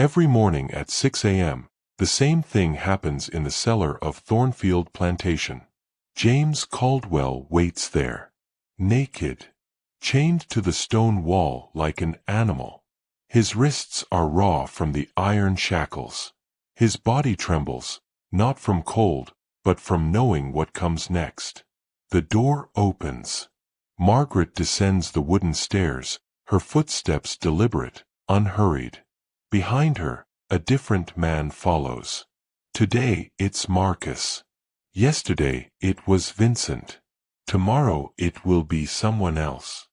Every morning at 6 a.m., the same thing happens in the cellar of Thornfield Plantation. James Caldwell waits there, naked, chained to the stone wall like an animal. His wrists are raw from the iron shackles. His body trembles, not from cold, but from knowing what comes next. The door opens. Margaret descends the wooden stairs, her footsteps deliberate, unhurried. Behind her, a different man follows. Today it's Marcus. Yesterday it was Vincent. Tomorrow it will be someone else.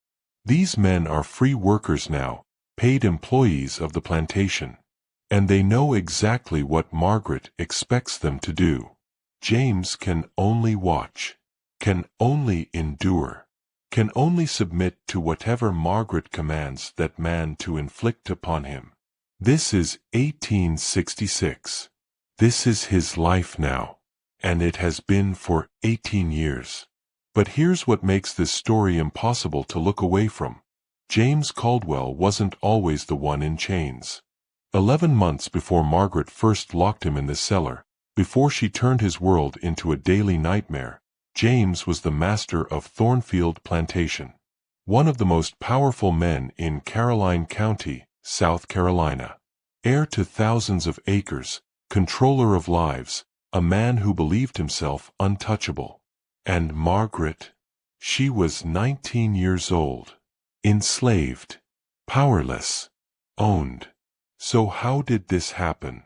These men are free workers now, paid employees of the plantation. And they know exactly what Margaret expects them to do. James can only watch, can only endure, can only submit to whatever Margaret commands that man to inflict upon him. This is 1866. This is his life now, and it has been for 18 years. But here's what makes this story impossible to look away from. James Caldwell wasn't always the one in chains. 11 months before Margaret first locked him in the cellar, before she turned his world into a daily nightmare, James was the master of Thornfield Plantation. One of the most powerful men in Caroline County, South Carolina. Heir to thousands of acres, controller of lives, a man who believed himself untouchable. And Margaret? She was 19 years old. Enslaved. Powerless. Owned. So how did this happen?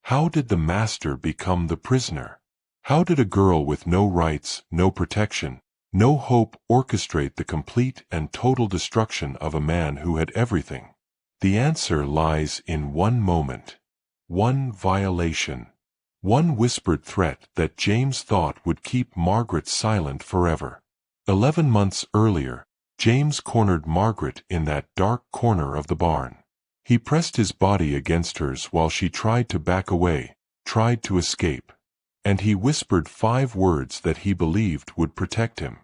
How did the master become the prisoner? How did a girl with no rights, no protection, no hope orchestrate the complete and total destruction of a man who had everything? The answer lies in one moment. One violation. One whispered threat that James thought would keep Margaret silent forever. 11 months earlier, James cornered Margaret in that dark corner of the barn. He pressed his body against hers while she tried to back away, tried to escape. And he whispered 5 words that he believed would protect him.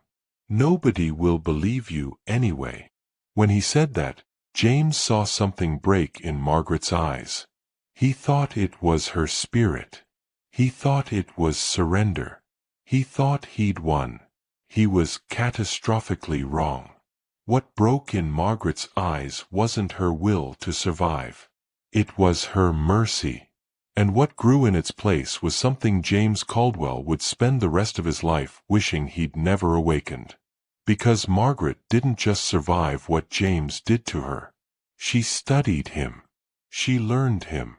"Nobody will believe you anyway." When he said that, James saw something break in Margaret's eyes. He thought it was her spirit. He thought it was surrender. He thought he'd won. He was catastrophically wrong. What broke in Margaret's eyes wasn't her will to survive. It was her mercy. And what grew in its place was something James Caldwell would spend the rest of his life wishing he'd never awakened. Because Margaret didn't just survive what James did to her. She studied him. She learned him.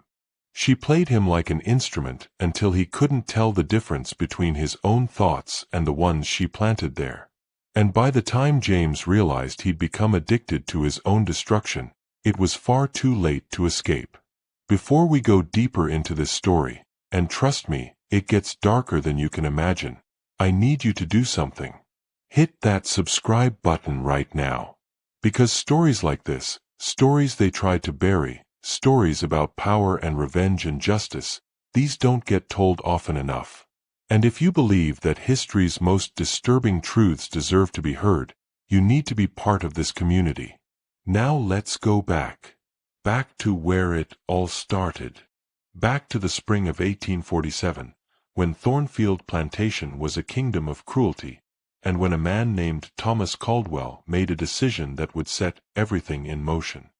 She played him like an instrument until he couldn't tell the difference between his own thoughts and the ones she planted there. And by the time James realized he'd become addicted to his own destruction, it was far too late to escape. Before we go deeper into this story, and trust me, it gets darker than you can imagine, I need you to do something. Hit that subscribe button right now. Because stories like this, stories they tried to bury, stories about power and revenge and justice, these don't get told often enough. And if you believe that history's most disturbing truths deserve to be heard, you need to be part of this community. Now let's go back. Back to where it all started. Back to the spring of 1847, when Thornfield Plantation was a kingdom of cruelty, and when a man named Thomas Caldwell made a decision that would set everything in motion.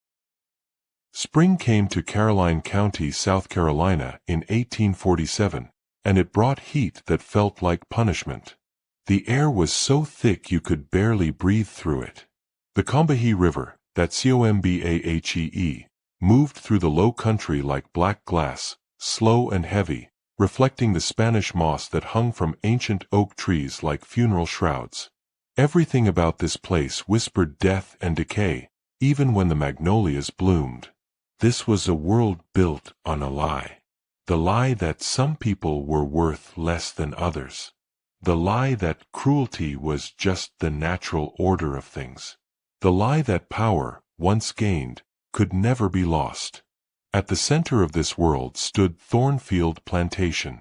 Spring came to Caroline County, South Carolina in 1847, and it brought heat that felt like punishment. The air was so thick you could barely breathe through it. The Combahee River, that Combahee, moved through the low country like black glass, slow and heavy, reflecting the Spanish moss that hung from ancient oak trees like funeral shrouds. Everything about this place whispered death and decay, even when the magnolias bloomed. This was a world built on a lie. The lie that some people were worth less than others. The lie that cruelty was just the natural order of things. The lie that power, once gained, could never be lost. At the center of this world stood Thornfield Plantation.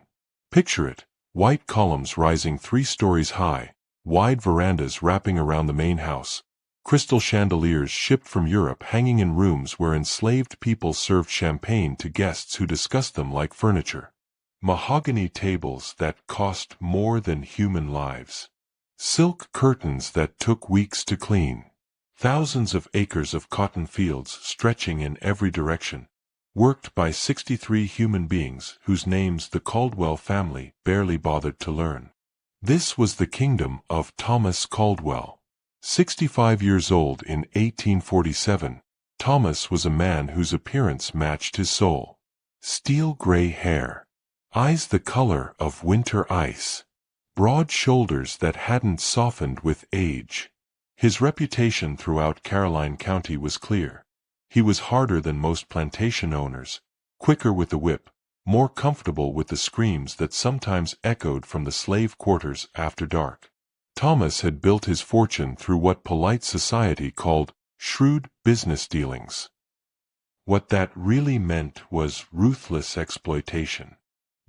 Picture it, white columns rising 3 stories high, wide verandas wrapping around the main house, crystal chandeliers shipped from Europe hanging in rooms where enslaved people served champagne to guests who discussed them like furniture. Mahogany tables that cost more than human lives. Silk curtains that took weeks to clean. Thousands of acres of cotton fields stretching in every direction, worked by 63 human beings whose names the Caldwell family barely bothered to learn. This was the kingdom of Thomas Caldwell. 65 years old in 1847, Thomas was a man whose appearance matched his soul. Steel gray hair. Eyes the color of winter ice. Broad shoulders that hadn't softened with age. His reputation throughout Caroline County was clear. He was harder than most plantation owners, quicker with the whip, more comfortable with the screams that sometimes echoed from the slave quarters after dark. Thomas had built his fortune through what polite society called shrewd business dealings. What that really meant was ruthless exploitation.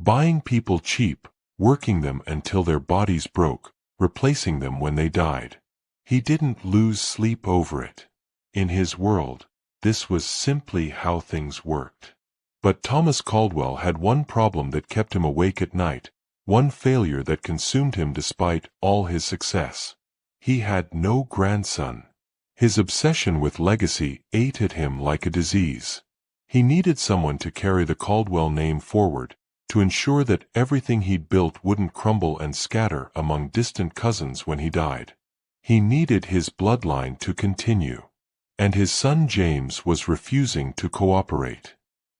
Buying people cheap, working them until their bodies broke, replacing them when they died. He didn't lose sleep over it. In his world, this was simply how things worked. But Thomas Caldwell had one problem that kept him awake at night, one failure that consumed him despite all his success. He had no grandson. His obsession with legacy ate at him like a disease. He needed someone to carry the Caldwell name forward, to ensure that everything he'd built wouldn't crumble and scatter among distant cousins when he died. He needed his bloodline to continue. And his son James was refusing to cooperate.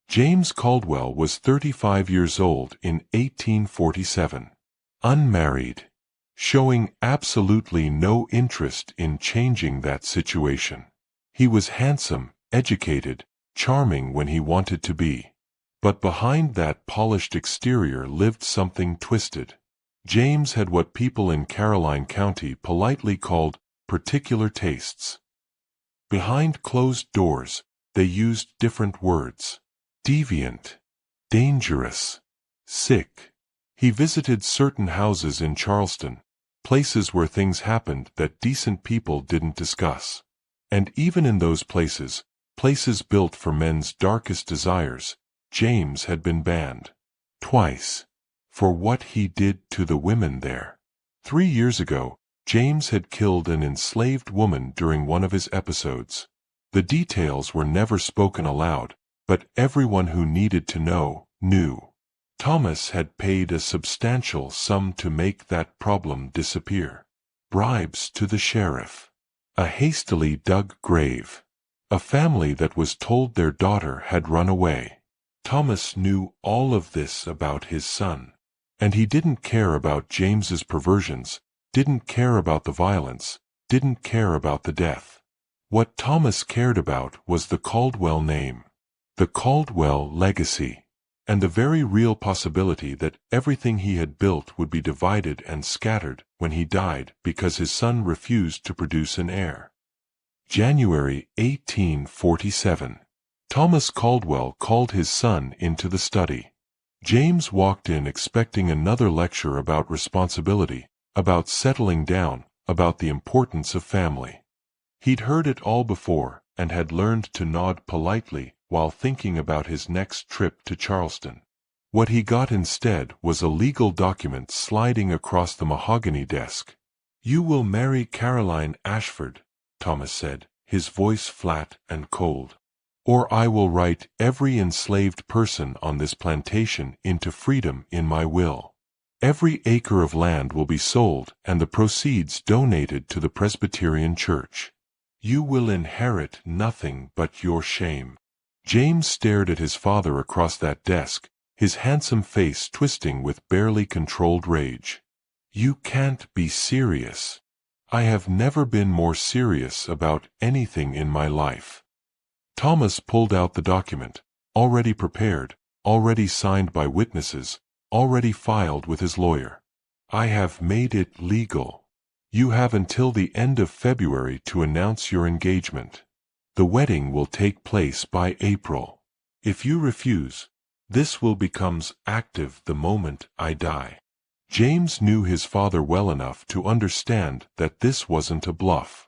James Caldwell was 35 years old in 1847. Unmarried. Showing absolutely no interest in changing that situation. He was handsome, educated, charming when he wanted to be. But behind that polished exterior lived something twisted. James had what people in Caroline County politely called particular tastes. Behind closed doors, they used different words. Deviant. Dangerous. Sick. He visited certain houses in Charleston, places where things happened that decent people didn't discuss. And even in those places, places built for men's darkest desires, James had been banned. Twice. For what he did to the women there. 3 years ago, James had killed an enslaved woman during one of his episodes. The details were never spoken aloud, but everyone who needed to know, knew. Thomas had paid a substantial sum to make that problem disappear. Bribes to the sheriff. A hastily dug grave. A family that was told their daughter had run away. Thomas knew all of this about his son. And he didn't care about James's perversions, didn't care about the violence, didn't care about the death. What Thomas cared about was the Caldwell name, the Caldwell legacy, and the very real possibility that everything he had built would be divided and scattered when he died because his son refused to produce an heir. January 1847. Thomas Caldwell called his son into the study. James walked in expecting another lecture about responsibility, about settling down, about the importance of family. He'd heard it all before, and had learned to nod politely while thinking about his next trip to Charleston. What he got instead was a legal document sliding across the mahogany desk. "You will marry Caroline Ashford," Thomas said, his voice flat and cold. "Or I will write every enslaved person on this plantation into freedom in my will. Every acre of land will be sold and the proceeds donated to the Presbyterian Church. You will inherit nothing but your shame." James stared at his father across that desk, his handsome face twisting with barely controlled rage. "You can't be serious." "I have never been more serious about anything in my life." Thomas pulled out the document, already prepared, already signed by witnesses, already filed with his lawyer. "I have made it legal. You have until the end of February to announce your engagement. The wedding will take place by April. If you refuse, this will become active the moment I die." James knew his father well enough to understand that this wasn't a bluff.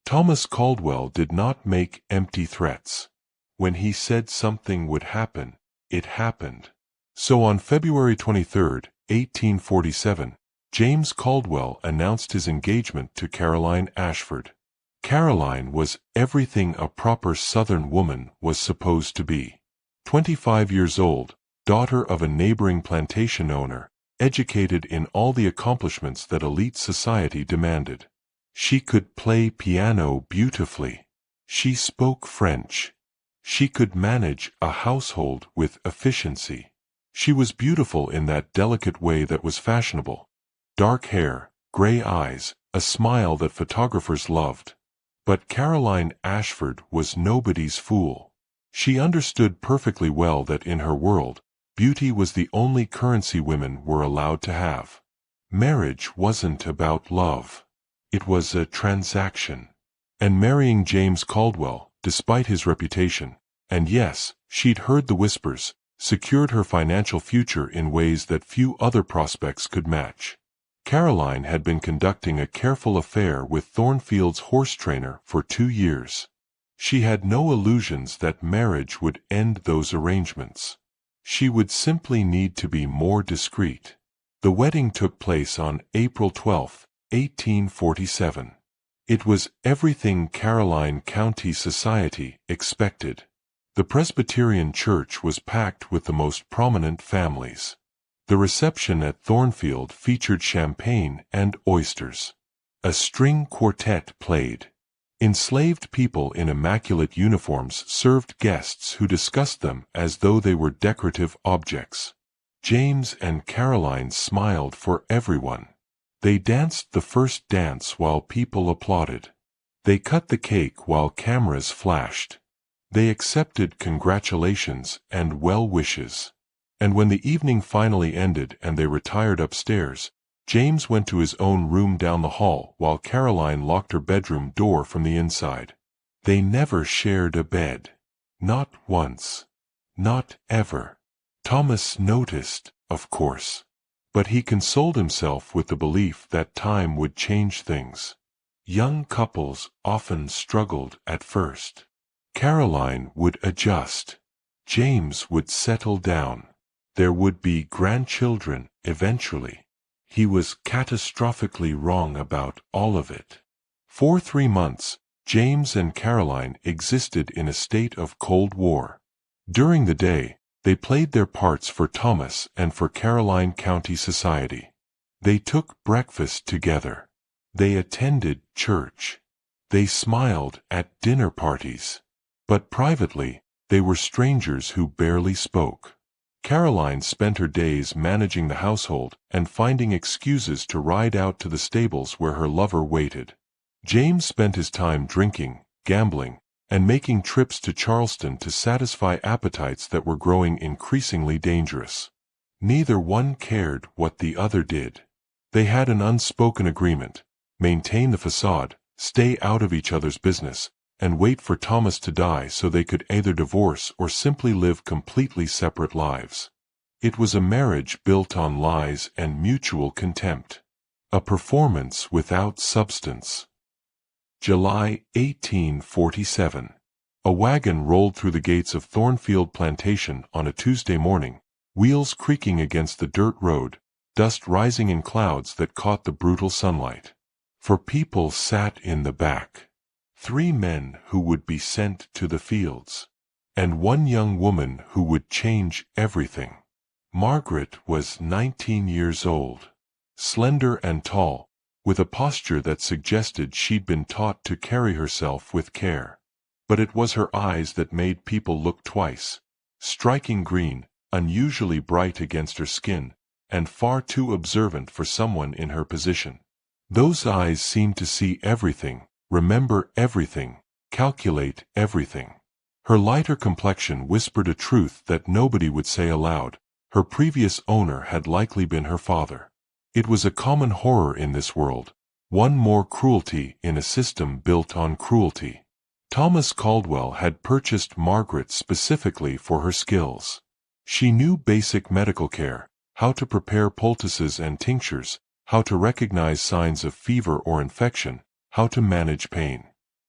Thomas Caldwell did not make empty threats. When he said something would happen, it happened. So on February 23, 1847, James Caldwell announced his engagement to Caroline Ashford. Caroline was everything a proper Southern woman was supposed to be. 25 years old, daughter of a neighboring plantation owner, educated in all the accomplishments that elite society demanded. She could play piano beautifully. She spoke French. She could manage a household with efficiency. She was beautiful in that delicate way that was fashionable. Dark hair, gray eyes, a smile that photographers loved. But Caroline Ashford was nobody's fool. She understood perfectly well that in her world, beauty was the only currency women were allowed to have. Marriage wasn't about love. It was a transaction. And marrying James Caldwell, despite his reputation, and yes, she'd heard the whispers, secured her financial future in ways that few other prospects could match. Caroline had been conducting a careful affair with Thornfield's horse trainer for 2 years. She had no illusions that marriage would end those arrangements. She would simply need to be more discreet. The wedding took place on April 12, 1847. It was everything Caroline County society expected. The Presbyterian church was packed with the most prominent families. The reception at Thornfield featured champagne and oysters. A string quartet played. Enslaved people in immaculate uniforms served guests who discussed them as though they were decorative objects. James and Caroline smiled for everyone. They danced the first dance while people applauded. They cut the cake while cameras flashed. They accepted congratulations and well wishes. And when the evening finally ended and they retired upstairs, James went to his own room down the hall while Caroline locked her bedroom door from the inside. They never shared a bed. Not once. Not ever. Thomas noticed, of course. But he consoled himself with the belief that time would change things. Young couples often struggled at first. Caroline would adjust. James would settle down. There would be grandchildren eventually. He was catastrophically wrong about all of it. For 3 months, James and Caroline existed in a state of Cold War. During the day, they played their parts for Thomas and for Caroline County society. They took breakfast together. They attended church. They smiled at dinner parties. But privately, they were strangers who barely spoke. Caroline spent her days managing the household and finding excuses to ride out to the stables where her lover waited. James spent his time drinking, gambling, and making trips to Charleston to satisfy appetites that were growing increasingly dangerous. Neither one cared what the other did. They had an unspoken agreement: maintain the facade, stay out of each other's business, and wait for Thomas to die so they could either divorce or simply live completely separate lives. It was a marriage built on lies and mutual contempt. A performance without substance. July 1847. A wagon rolled through the gates of Thornfield Plantation on a Tuesday morning, wheels creaking against the dirt road, dust rising in clouds that caught the brutal sunlight. 4 people sat in the back. 3 men who would be sent to the fields. And 1 young woman who would change everything. Margaret was 19 years old. Slender and tall, with a posture that suggested she'd been taught to carry herself with care. But it was her eyes that made people look twice. Striking green, unusually bright against her skin, and far too observant for someone in her position. Those eyes seemed to see everything, remember everything, calculate everything. Her lighter complexion whispered a truth that nobody would say aloud: her previous owner had likely been her father. It was a common horror in this world, one more cruelty in a system built on cruelty. Thomas Caldwell had purchased Margaret specifically for her skills. She knew basic medical care, how to prepare poultices and tinctures, how to recognize signs of fever or infection, how to manage pain.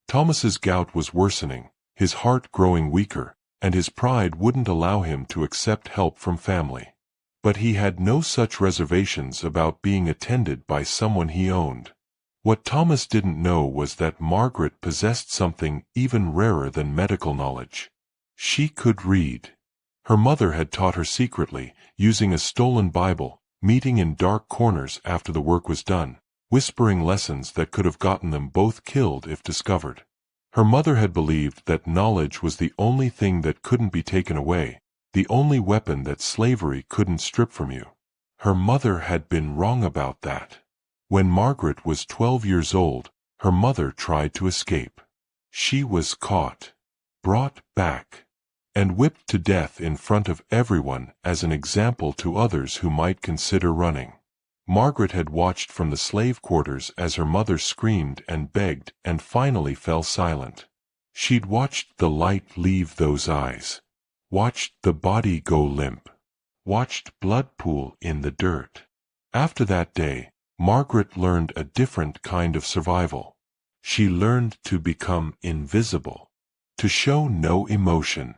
Thomas's gout was worsening, his heart growing weaker, and his pride wouldn't allow him to accept help from family. But he had no such reservations about being attended by someone he owned. What Thomas didn't know was that Margaret possessed something even rarer than medical knowledge. She could read. Her mother had taught her secretly, using a stolen Bible, meeting in dark corners after the work was done, whispering lessons that could have gotten them both killed if discovered. Her mother had believed that knowledge was the only thing that couldn't be taken away, the only weapon that slavery couldn't strip from you. Her mother had been wrong about that. When Margaret was 12 years old, her mother tried to escape. She was caught, brought back, and whipped to death in front of everyone as an example to others who might consider running. Margaret had watched from the slave quarters as her mother screamed and begged and finally fell silent. She'd watched the light leave those eyes, watched the body go limp, watched blood pool in the dirt. After that day, Margaret learned a different kind of survival. She learned to become invisible, to show no emotion,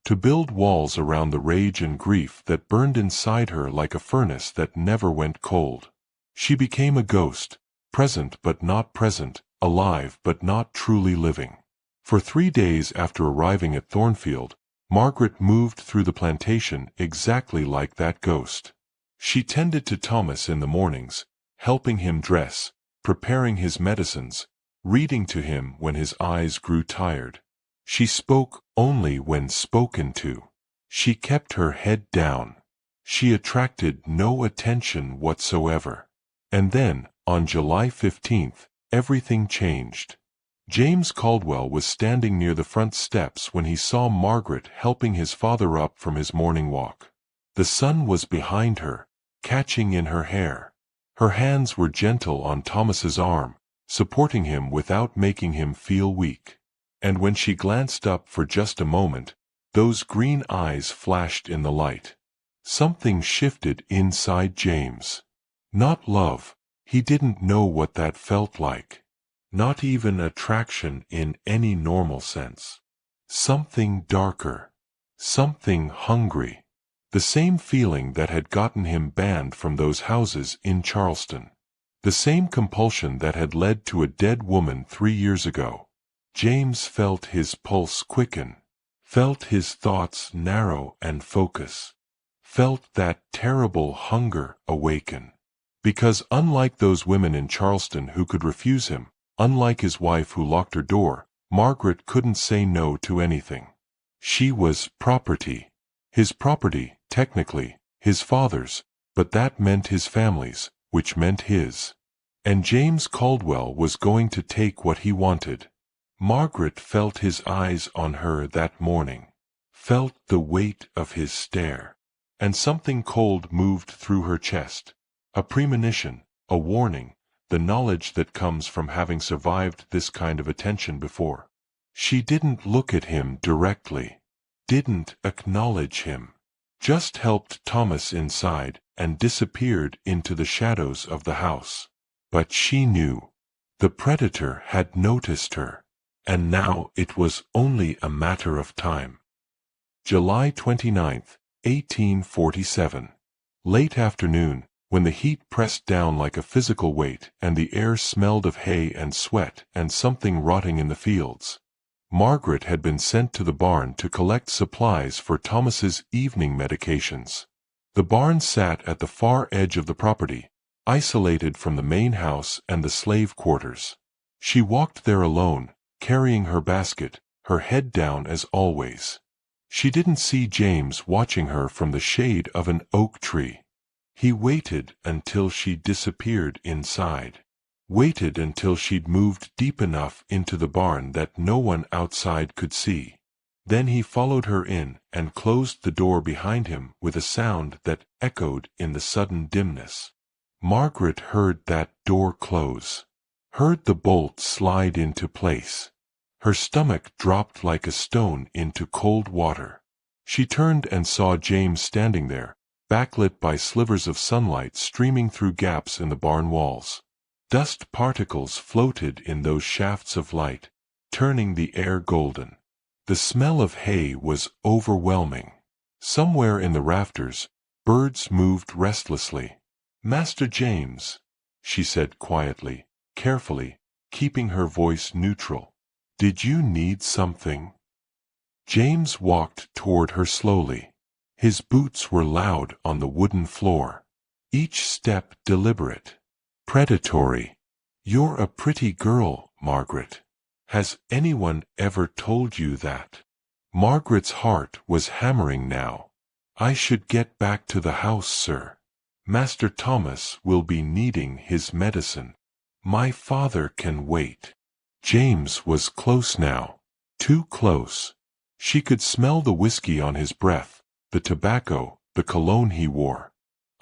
to build walls around the rage and grief that burned inside her like a furnace that never went cold. She became a ghost, present but not present, alive but not truly living. For 3 days after arriving at Thornfield, Margaret moved through the plantation exactly like that ghost. She tended to Thomas in the mornings, helping him dress, preparing his medicines, reading to him when his eyes grew tired. She spoke only when spoken to. She kept her head down. She attracted no attention whatsoever. And then, on July 15th, everything changed. James Caldwell was standing near the front steps when he saw Margaret helping his father up from his morning walk. The sun was behind her, catching in her hair. Her hands were gentle on Thomas's arm, supporting him without making him feel weak. And when she glanced up for just a moment, those green eyes flashed in the light. Something shifted inside James. Not love, he didn't know what that felt like. Not even attraction in any normal sense. Something darker. Something hungry. The same feeling that had gotten him banned from those houses in Charleston. The same compulsion that had led to a dead woman 3 years ago. James felt his pulse quicken, felt his thoughts narrow and focus, felt that terrible hunger awaken. Because unlike those women in Charleston who could refuse him, unlike his wife who locked her door, Margaret couldn't say no to anything. She was property. His property, technically, his father's, but that meant his family's, which meant his. And James Caldwell was going to take what he wanted. Margaret felt his eyes on her that morning, felt the weight of his stare, and something cold moved through her chest. A premonition, a warning, the knowledge that comes from having survived this kind of attention before. She didn't look at him directly, didn't acknowledge him, just helped Thomas inside and disappeared into the shadows of the house. But she knew. The predator had noticed her. And now it was only a matter of time. July 29, 1847. Late afternoon, when the heat pressed down like a physical weight and the air smelled of hay and sweat and something rotting in the fields. Margaret had been sent to the barn to collect supplies for Thomas's evening medications. The barn sat at the far edge of the property, isolated from the main house and the slave quarters. She walked there alone, carrying her basket, her head down as always. She didn't see James watching her from the shade of an oak tree. He waited until she disappeared inside. Waited until she'd moved deep enough into the barn that no one outside could see. Then he followed her in and closed the door behind him with a sound that echoed in the sudden dimness. Margaret heard that door close. Heard the bolt slide into place. Her stomach dropped like a stone into cold water. She turned and saw James standing there, backlit by slivers of sunlight streaming through gaps in the barn walls. Dust particles floated in those shafts of light, turning the air golden. The smell of hay was overwhelming. Somewhere in the rafters, birds moved restlessly. "Master James," she said quietly, carefully, keeping her voice neutral. "Did you need something?" James walked toward her slowly. His boots were loud on the wooden floor, each step deliberate, predatory. "You're a pretty girl, Margaret. Has anyone ever told you that?" Margaret's heart was hammering now. "I should get back to the house, sir. Master Thomas will be needing his medicine. My father can wait." James was close now. Too close. She could smell the whiskey on his breath, the tobacco, the cologne he wore.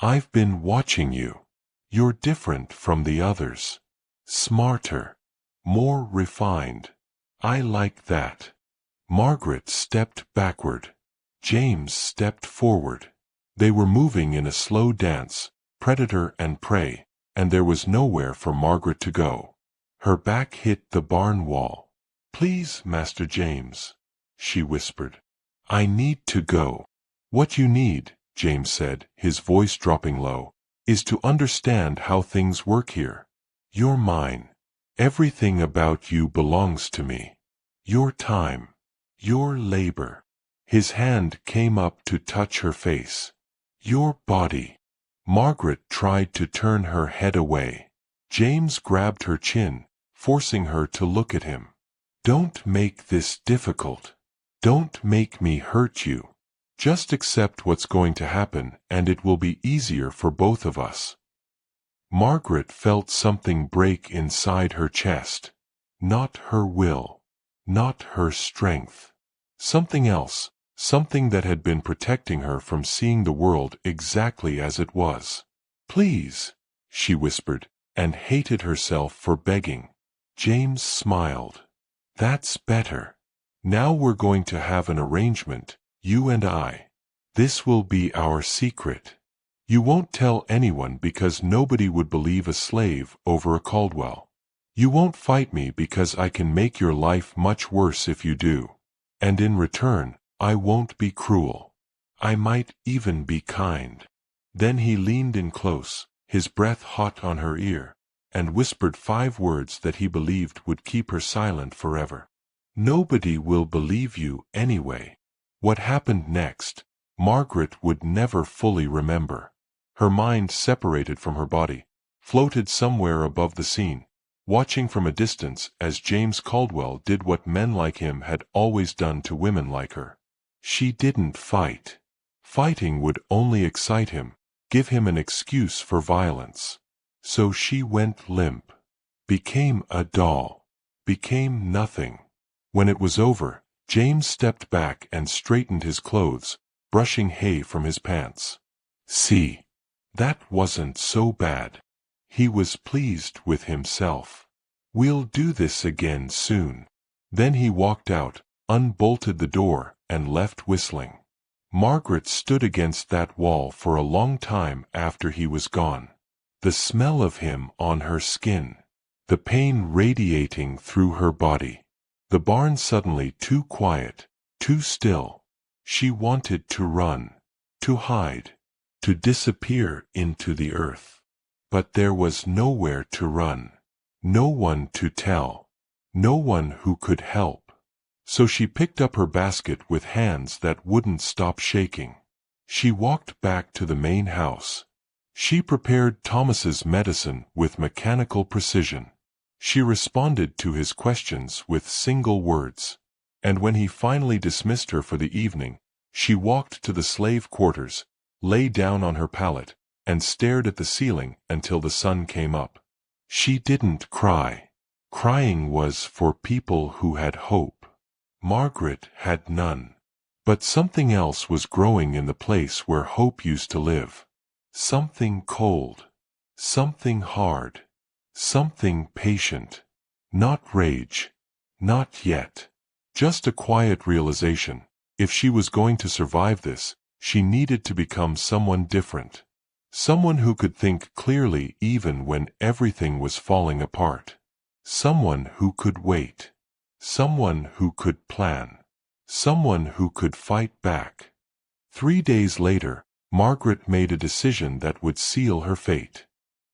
"I've been watching you. You're different from the others. Smarter. More refined. I like that." Margaret stepped backward. James stepped forward. They were moving in a slow dance, predator and prey, and there was nowhere for Margaret to go. Her back hit the barn wall. "Please, Master James," she whispered. "I need to go." "What you need," James said, his voice dropping low, "is to understand how things work here. You're mine. Everything about you belongs to me. Your time. Your labor." His hand came up to touch her face. "Your body." Margaret tried to turn her head away. James grabbed her chin, forcing her to look at him. "Don't make this difficult. Don't make me hurt you. Just accept what's going to happen and it will be easier for both of us." Margaret felt something break inside her chest. Not her will. Not her strength. Something else, something that had been protecting her from seeing the world exactly as it was. "Please," she whispered, and hated herself for begging. James smiled. "That's better. Now we're going to have an arrangement, you and I. This will be our secret. You won't tell anyone because nobody would believe a slave over a Caldwell. You won't fight me because I can make your life much worse if you do. And in return, I won't be cruel. I might even be kind." Then he leaned in close, his breath hot on her ear, and whispered 5 words that he believed would keep her silent forever. "Nobody will believe you anyway." What happened next, Margaret would never fully remember. Her mind separated from her body, floated somewhere above the scene, watching from a distance as James Caldwell did what men like him had always done to women like her. She didn't fight. Fighting would only excite him, give him an excuse for violence. So she went limp. Became a doll. Became nothing. When it was over, James stepped back and straightened his clothes, brushing hay from his pants. "See, that wasn't so bad." He was pleased with himself. "We'll do this again soon." Then he walked out, unbolted the door, and left whistling. Margaret stood against that wall for a long time after he was gone. The smell of him on her skin. The pain radiating through her body. The barn suddenly too quiet, too still. She wanted to run, to hide, to disappear into the earth. But there was nowhere to run. No one to tell. No one who could help. So she picked up her basket with hands that wouldn't stop shaking. She walked back to the main house. She prepared Thomas's medicine with mechanical precision. She responded to his questions with single words. And when he finally dismissed her for the evening, she walked to the slave quarters, lay down on her pallet, and stared at the ceiling until the sun came up. She didn't cry. Crying was for people who had hope. Margaret had none. But something else was growing in the place where hope used to live. Something cold. Something hard. Something patient. Not rage. Not yet. Just a quiet realization. If she was going to survive this, she needed to become someone different. Someone who could think clearly even when everything was falling apart. Someone who could wait. someone who could plan, someone who could fight back. 3 days later, Margaret made a decision that would seal her fate.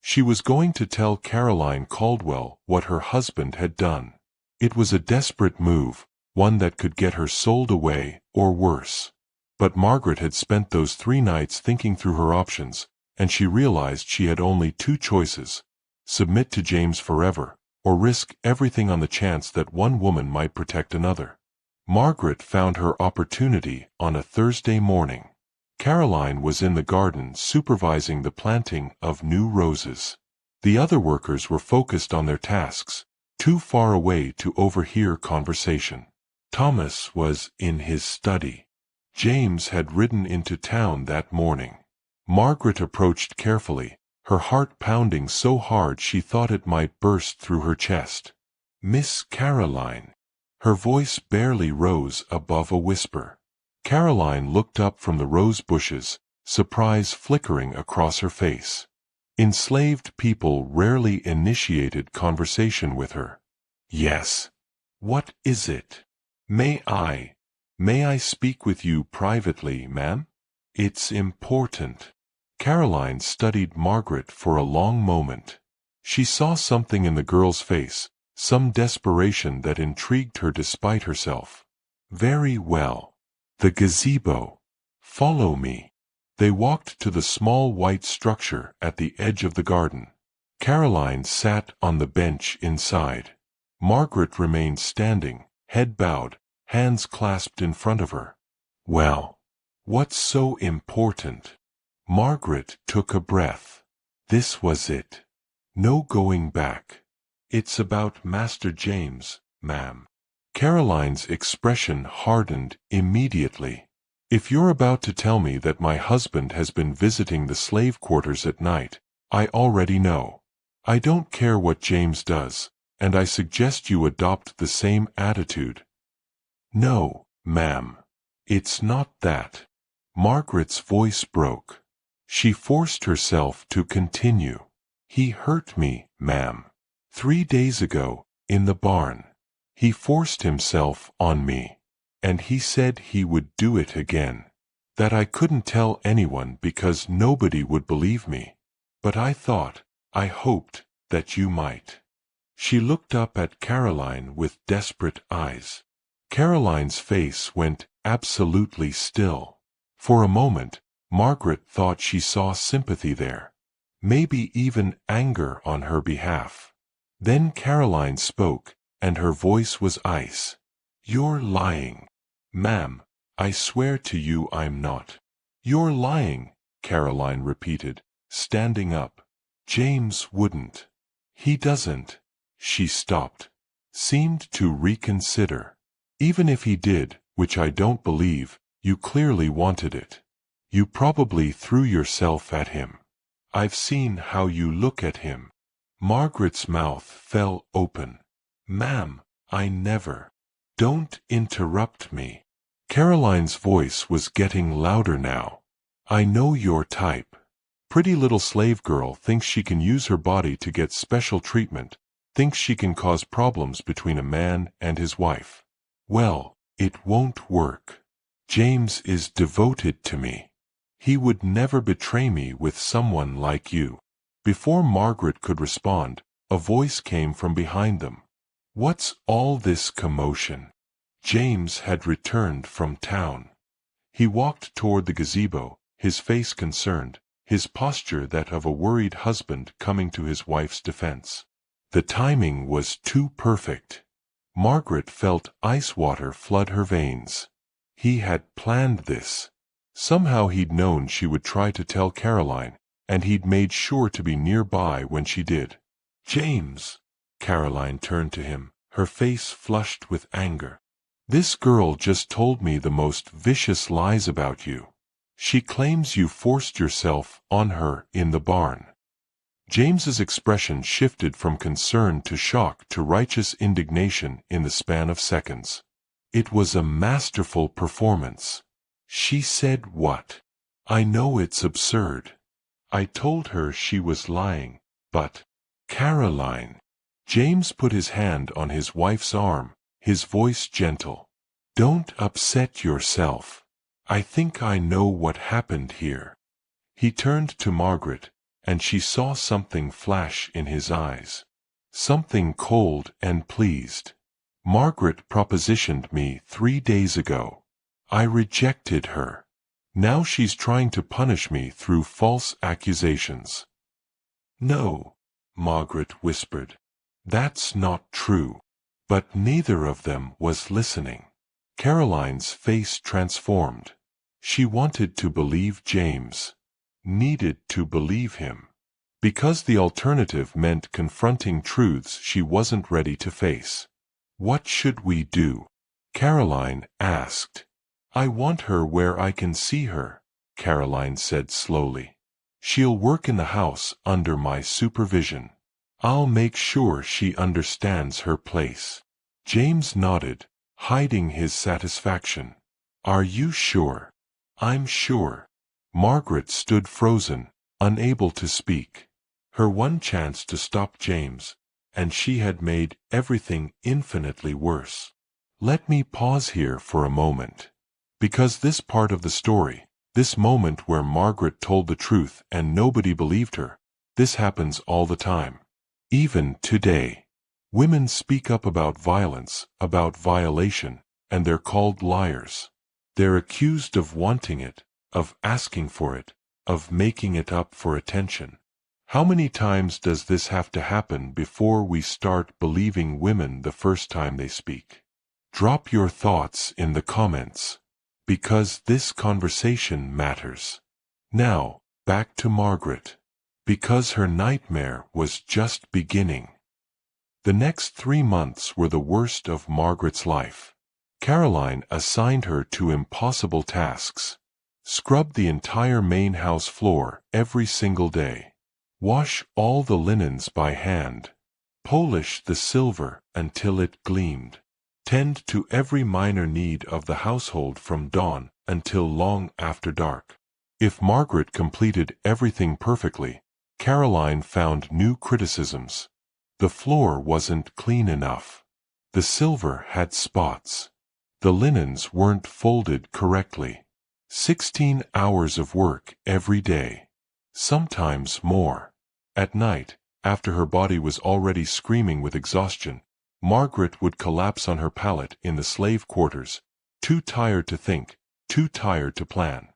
She was going to tell Caroline Caldwell what her husband had done. It was a desperate move, one that could get her sold away, or worse. But Margaret had spent those 3 nights thinking through her options, and she realized she had only 2 choices: submit to James forever, or risk everything on the chance that one woman might protect another. Margaret found her opportunity on a Thursday morning. Caroline was in the garden supervising the planting of new roses. The other workers were focused on their tasks, too far away to overhear conversation. Thomas was in his study. James had ridden into town that morning. Margaret approached carefully, her heart pounding so hard she thought it might burst through her chest. "Miss Caroline." Her voice barely rose above a whisper. Caroline looked up from the rose bushes, surprise flickering across her face. Enslaved people rarely initiated conversation with her. "Yes. What is it? May I speak with you privately, ma'am? It's important." Caroline studied Margaret for a long moment. She saw something in the girl's face, some desperation that intrigued her despite herself. "Very well. The gazebo. Follow me." They walked to the small white structure at the edge of the garden. Caroline sat on the bench inside. Margaret remained standing, head bowed, hands clasped in front of her. "Well, what's so important?" Margaret took a breath. This was it. No going back. "It's about Master James, ma'am." Caroline's expression hardened immediately. "If you're about to tell me that my husband has been visiting the slave quarters at night, I already know. I don't care what James does, and I suggest you adopt the same attitude." "No, ma'am. It's not that." Margaret's voice broke. She forced herself to continue. "He hurt me, ma'am. 3 days ago, in the barn. He forced himself on me. And he said he would do it again. That I couldn't tell anyone because nobody would believe me. But I hoped, that you might." She looked up at Caroline with desperate eyes. Caroline's face went absolutely still. For a moment, Margaret thought she saw sympathy there. Maybe even anger on her behalf. Then Caroline spoke, and her voice was ice. "You're lying. Ma'am, I swear to you I'm not." "You're lying," Caroline repeated, standing up. "James wouldn't. He doesn't." She stopped. Seemed to reconsider. "Even if he did, which I don't believe, you clearly wanted it. You probably threw yourself at him. I've seen how you look at him." Margaret's mouth fell open. "Ma'am, I never." "Don't interrupt me." Caroline's voice was getting louder now. "I know your type. Pretty little slave girl thinks she can use her body to get special treatment, thinks she can cause problems between a man and his wife. Well, it won't work. James is devoted to me. He would never betray me with someone like you." Before Margaret could respond, a voice came from behind them. "What's all this commotion?" James had returned from town. He walked toward the gazebo, his face concerned, his posture that of a worried husband coming to his wife's defense. The timing was too perfect. Margaret felt ice water flood her veins. He had planned this. Somehow he'd known she would try to tell Caroline, and he'd made sure to be nearby when she did. "James!" Caroline turned to him, her face flushed with anger. "This girl just told me the most vicious lies about you. She claims you forced yourself on her in the barn." James's expression shifted from concern to shock to righteous indignation in the span of seconds. It was a masterful performance. "She said what? I know it's absurd. I told her she was lying, but—" "Caroline." James put his hand on his wife's arm, his voice gentle. "Don't upset yourself. I think I know what happened here." He turned to Margaret, and she saw something flash in his eyes. Something cold and pleased. "Margaret propositioned me 3 days ago. I rejected her. Now she's trying to punish me through false accusations." "No," Margaret whispered. "That's not true." But neither of them was listening. Caroline's face transformed. She wanted to believe James. Needed to believe him. Because the alternative meant confronting truths she wasn't ready to face. "What should we do?" Caroline asked. "I want her where I can see her," Caroline said slowly. "She'll work in the house under my supervision. I'll make sure she understands her place." James nodded, hiding his satisfaction. "Are you sure?" "I'm sure." Margaret stood frozen, unable to speak. Her one chance to stop James, and she had made everything infinitely worse. Let me pause here for a moment. Because this part of the story, this moment where Margaret told the truth and nobody believed her, this happens all the time. Even today. Women speak up about violence, about violation, and they're called liars. They're accused of wanting it, of asking for it, of making it up for attention. How many times does this have to happen before we start believing women the first time they speak? Drop your thoughts in the comments. Because this conversation matters. Now, back to Margaret. Because her nightmare was just beginning. The next 3 months were the worst of Margaret's life. Caroline assigned her to impossible tasks. Scrub the entire main house floor every single day. Wash all the linens by hand. Polish the silver until it gleamed. Tend to every minor need of the household from dawn until long after dark. If Margaret completed everything perfectly, Caroline found new criticisms. The floor wasn't clean enough. The silver had spots. The linens weren't folded correctly. 16 hours of work every day. Sometimes more. At night, after her body was already screaming with exhaustion, Margaret would collapse on her pallet in the slave quarters, too tired to think, too tired to plan.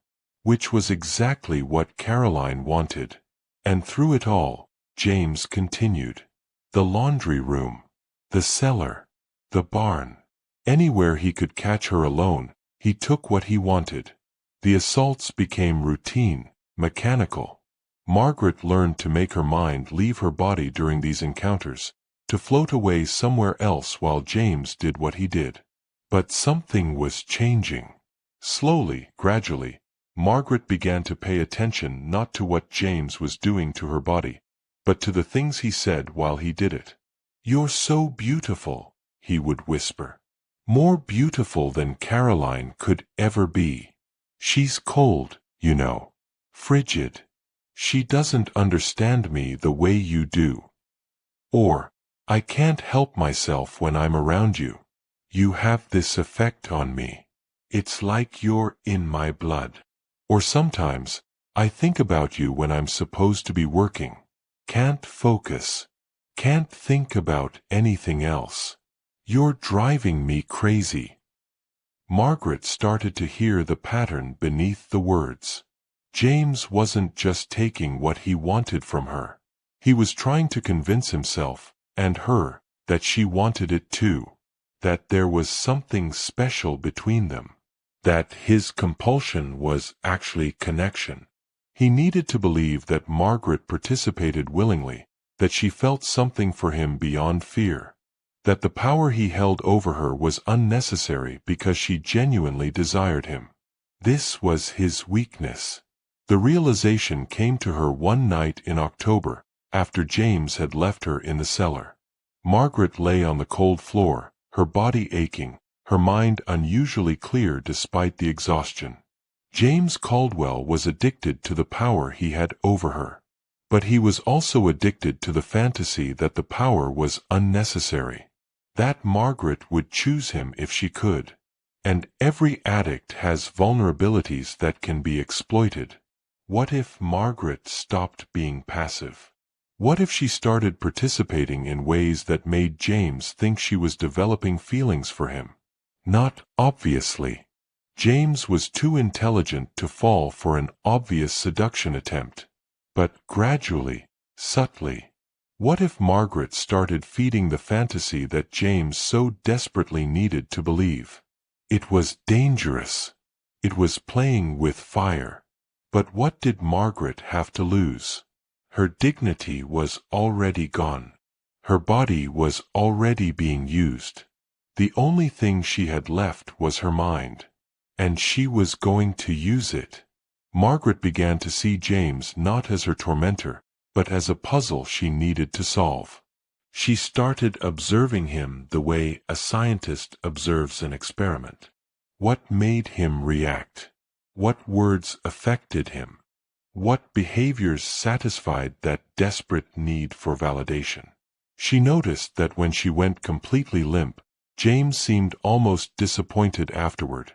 Which was exactly what Caroline wanted. And through it all, James continued. The laundry room. The cellar. The barn. Anywhere he could catch her alone, he took what he wanted. The assaults became routine, mechanical. Margaret learned to make her mind leave her body during these encounters, to float away somewhere else while James did what he did. But something was changing. Slowly, gradually, Margaret began to pay attention not to what James was doing to her body, but to the things he said while he did it. "You're so beautiful," he would whisper. "More beautiful than Caroline could ever be. She's cold, you know. Frigid. She doesn't understand me the way you do." Or, "I can't help myself when I'm around you. You have this effect on me. It's like you're in my blood." Or sometimes, "I think about you when I'm supposed to be working. Can't focus. Can't think about anything else. You're driving me crazy." Margaret started to hear the pattern beneath the words. James wasn't just taking what he wanted from her. He was trying to convince himself, and her, that she wanted it too. That there was something special between them. That his compulsion was actually connection. He needed to believe that Margaret participated willingly, that she felt something for him beyond fear. That the power he held over her was unnecessary because she genuinely desired him. This was his weakness. The realization came to her one night in October, after James had left her in the cellar. Margaret lay on the cold floor, her body aching, her mind unusually clear despite the exhaustion. James Caldwell was addicted to the power he had over her. But he was also addicted to the fantasy that the power was unnecessary. that Margaret would choose him if she could. And every addict has vulnerabilities that can be exploited. What if Margaret stopped being passive? What if she started participating in ways that made James think she was developing feelings for him? Not obviously. James was too intelligent to fall for an obvious seduction attempt. But gradually, subtly, what if Margaret started feeding the fantasy that James so desperately needed to believe? It was dangerous. It was playing with fire. But what did Margaret have to lose? Her dignity was already gone. Her body was already being used. The only thing she had left was her mind. And she was going to use it. Margaret began to see James not as her tormentor, but as a puzzle she needed to solve. She started observing him the way a scientist observes an experiment. What made him react? What words affected him? What behaviors satisfied that desperate need for validation? She noticed that when she went completely limp, James seemed almost disappointed afterward.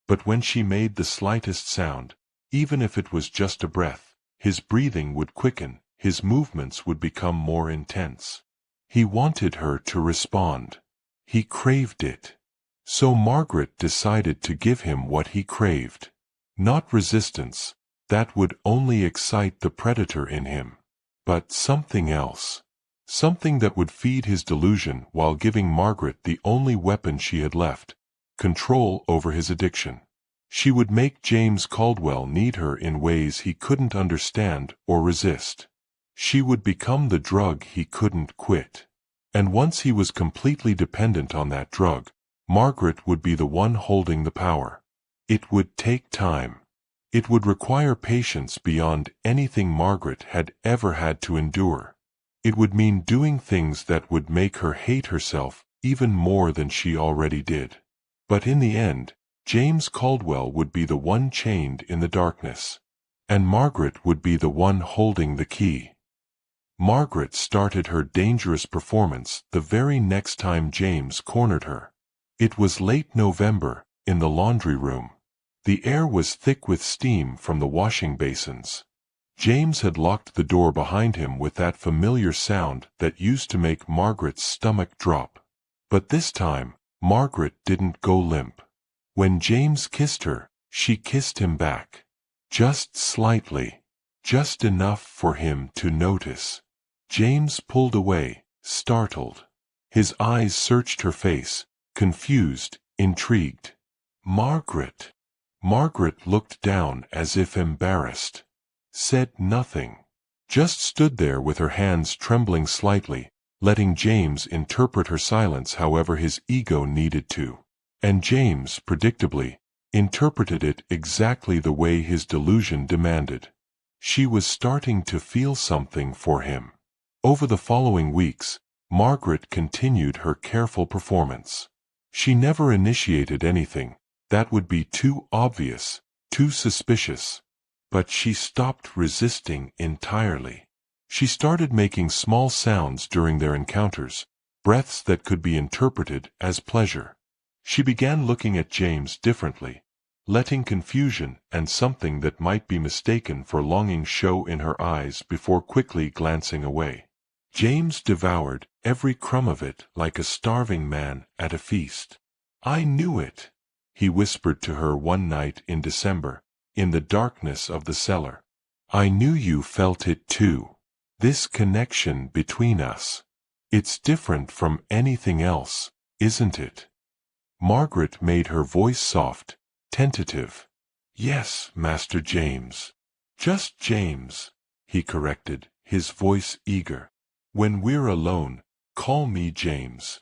But when she made the slightest sound, even if it was just a breath, his breathing would quicken, his movements would become more intense. He wanted her to respond. He craved it. So Margaret decided to give him what he craved. Not resistance, that would only excite the predator in him. But something else. Something that would feed his delusion while giving Margaret the only weapon she had left: control over his addiction. She would make James Caldwell need her in ways he couldn't understand or resist. She would become the drug he couldn't quit. And once he was completely dependent on that drug, Margaret would be the one holding the power. It would take time. It would require patience beyond anything Margaret had ever had to endure. It would mean doing things that would make her hate herself even more than she already did. But in the end, James Caldwell would be the one chained in the darkness. And Margaret would be the one holding the key. Margaret started her dangerous performance the very next time James cornered her. It was late November, in the laundry room. The air was thick with steam from the washing basins. James had locked the door behind him with that familiar sound that used to make Margaret's stomach drop. But this time, Margaret didn't go limp. When James kissed her, she kissed him back. Just slightly. Just enough for him to notice. James pulled away, startled. His eyes searched her face, confused, intrigued. Margaret. Margaret looked down as if embarrassed. Said nothing. Just stood there with her hands trembling slightly, letting James interpret her silence however his ego needed to. And James, predictably, interpreted it exactly the way his delusion demanded. She was starting to feel something for him. Over the following weeks, Margaret continued her careful performance. She never initiated anything. That would be too obvious, too suspicious. But she stopped resisting entirely. She started making small sounds during their encounters, breaths that could be interpreted as pleasure. She began looking at James differently, letting confusion and something that might be mistaken for longing show in her eyes before quickly glancing away. James devoured every crumb of it like a starving man at a feast. "I knew it," he whispered to her one night in December, in the darkness of the cellar. "I knew you felt it too. This connection between us. It's different from anything else, isn't it?" Margaret made her voice soft, tentative. "Yes, Master James." "Just James," he corrected, his voice eager. "When we're alone, call me James."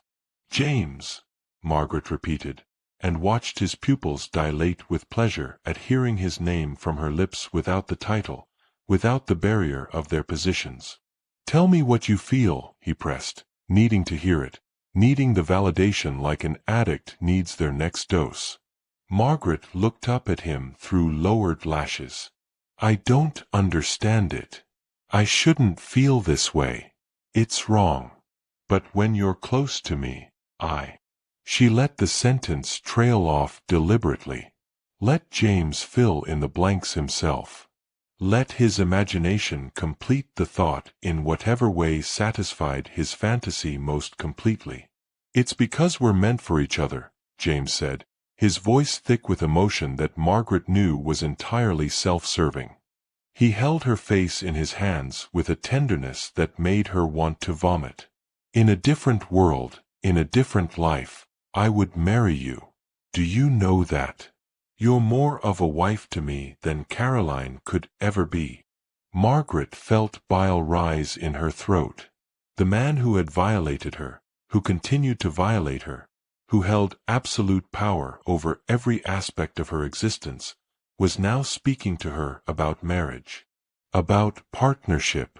"James," Margaret repeated, and watched his pupils dilate with pleasure at hearing his name from her lips without the title, without the barrier of their positions. "Tell me what you feel," he pressed, needing to hear it, needing the validation like an addict needs their next dose. Margaret looked up at him through lowered lashes. "I don't understand it. I shouldn't feel this way. It's wrong. But when you're close to me, I. She let the sentence trail off deliberately. Let James fill in the blanks himself. Let his imagination complete the thought in whatever way satisfied his fantasy most completely. It's because we're meant for each other, James said, his voice thick with emotion that Margaret knew was entirely self-serving. He held her face in his hands with a tenderness that made her want to vomit. In a different world, in a different life, I would marry you. Do you know that? You're more of a wife to me than Caroline could ever be. Margaret felt bile rise in her throat. The man who had violated her, who continued to violate her, who held absolute power over every aspect of her existence, was now speaking to her about marriage, about partnership,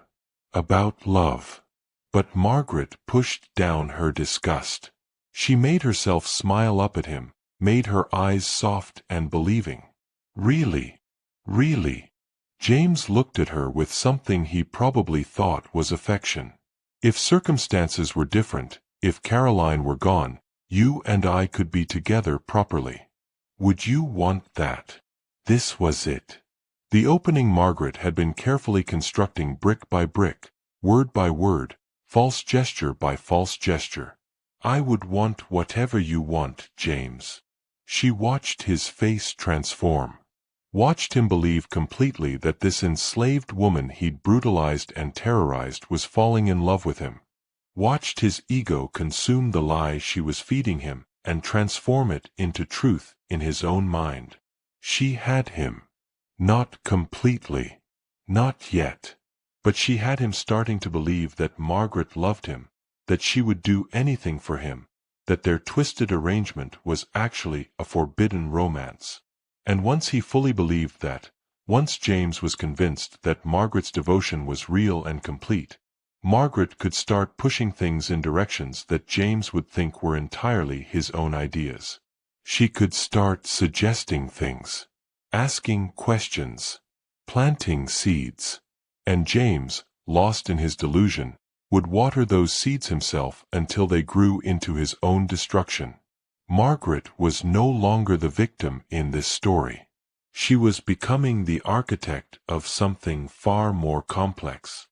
about love. But Margaret pushed down her disgust. She made herself smile up at him, made her eyes soft and believing. Really? Really? James looked at her with something he probably thought was affection. If circumstances were different, if Caroline were gone, you and I could be together properly. Would you want that? This was it. The opening Margaret had been carefully constructing brick by brick, word by word, false gesture by false gesture. I would want whatever you want, James. She watched his face transform. Watched him believe completely that this enslaved woman he'd brutalized and terrorized was falling in love with him. Watched his ego consume the lie she was feeding him and transform it into truth in his own mind. She had him. Not completely. Not yet. But she had him starting to believe that Margaret loved him, that she would do anything for him, that their twisted arrangement was actually a forbidden romance. And once he fully believed that, once James was convinced that Margaret's devotion was real and complete, Margaret could start pushing things in directions that James would think were entirely his own ideas. She could start suggesting things, asking questions, planting seeds. And James, lost in his delusion, would water those seeds himself until they grew into his own destruction. Margaret was no longer the victim in this story. She was becoming the architect of something far more complex.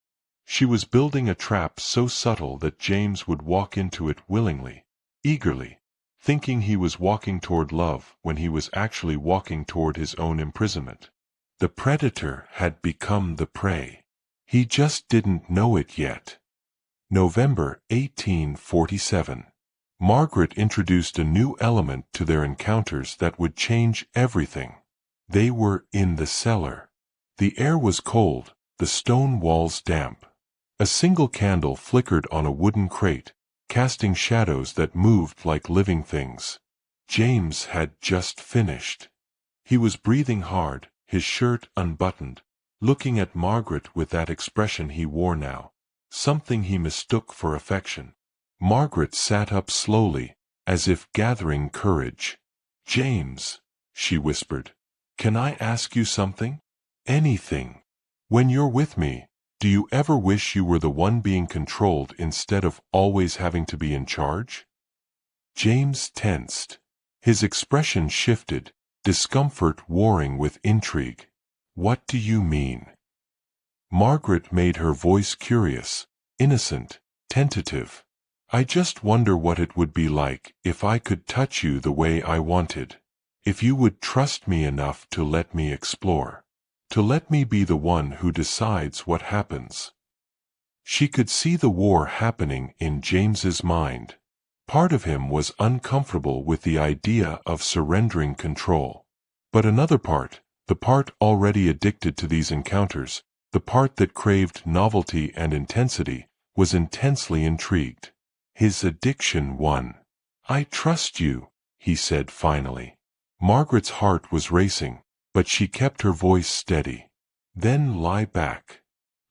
She was building a trap so subtle that James would walk into it willingly, eagerly, thinking he was walking toward love when he was actually walking toward his own imprisonment. The predator had become the prey. He just didn't know it yet. November 1847. Margaret introduced a new element to their encounters that would change everything. They were in the cellar. The air was cold, the stone walls damp. A single candle flickered on a wooden crate, casting shadows that moved like living things. James had just finished. He was breathing hard, his shirt unbuttoned, looking at Margaret with that expression he wore now, something he mistook for affection. Margaret sat up slowly, as if gathering courage. "James," she whispered, "can I ask you something? Anything. When you're with me, do you ever wish you were the one being controlled instead of always having to be in charge?" James tensed. His expression shifted, discomfort warring with intrigue. "What do you mean?" Margaret made her voice curious, innocent, tentative. "I just wonder what it would be like if I could touch you the way I wanted. If you would trust me enough to let me explore. To let me be the one who decides what happens." She could see the war happening in James's mind. Part of him was uncomfortable with the idea of surrendering control. But another part, the part already addicted to these encounters, the part that craved novelty and intensity, was intensely intrigued. His addiction won. "I trust you," he said finally. Margaret's heart was racing, but she kept her voice steady. "Then lie back.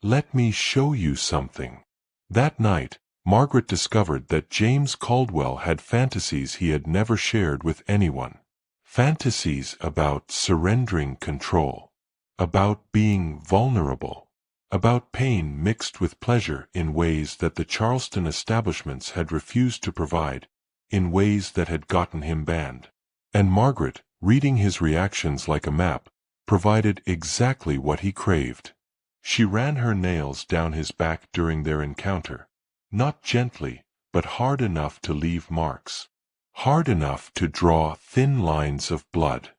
Let me show you something." That night, Margaret discovered that James Caldwell had fantasies he had never shared with anyone. Fantasies about surrendering control, about being vulnerable, about pain mixed with pleasure in ways that the Charleston establishments had refused to provide, in ways that had gotten him banned. And Margaret, reading his reactions like a map, provided exactly what he craved. She ran her nails down his back during their encounter, not gently, but hard enough to leave marks. Hard enough to draw thin lines of blood.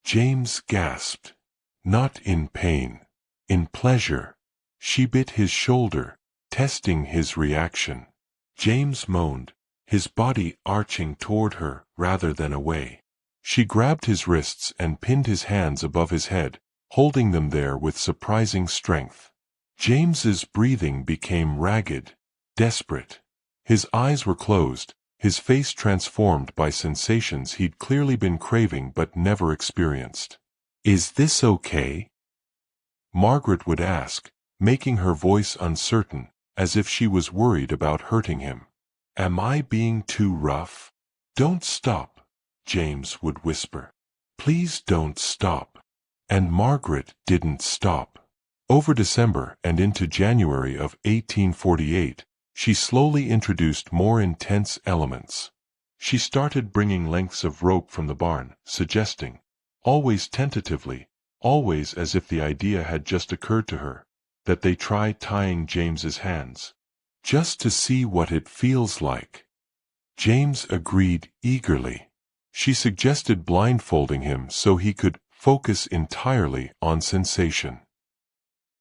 James gasped. Not in pain. In pleasure. She bit his shoulder, testing his reaction. James moaned, his body arching toward her rather than away. She grabbed his wrists and pinned his hands above his head, holding them there with surprising strength. James's breathing became ragged, desperate. His eyes were closed, his face transformed by sensations he'd clearly been craving but never experienced. "Is this okay?" Margaret would ask, making her voice uncertain, as if she was worried about hurting him. "Am I being too rough?" "Don't stop," James would whisper. "Please don't stop." And Margaret didn't stop. Over December and into January of 1848, she slowly introduced more intense elements. She started bringing lengths of rope from the barn, suggesting, always tentatively, always as if the idea had just occurred to her, that they try tying James's hands, just to see what it feels like. James agreed eagerly. She suggested blindfolding him so he could focus entirely on sensation.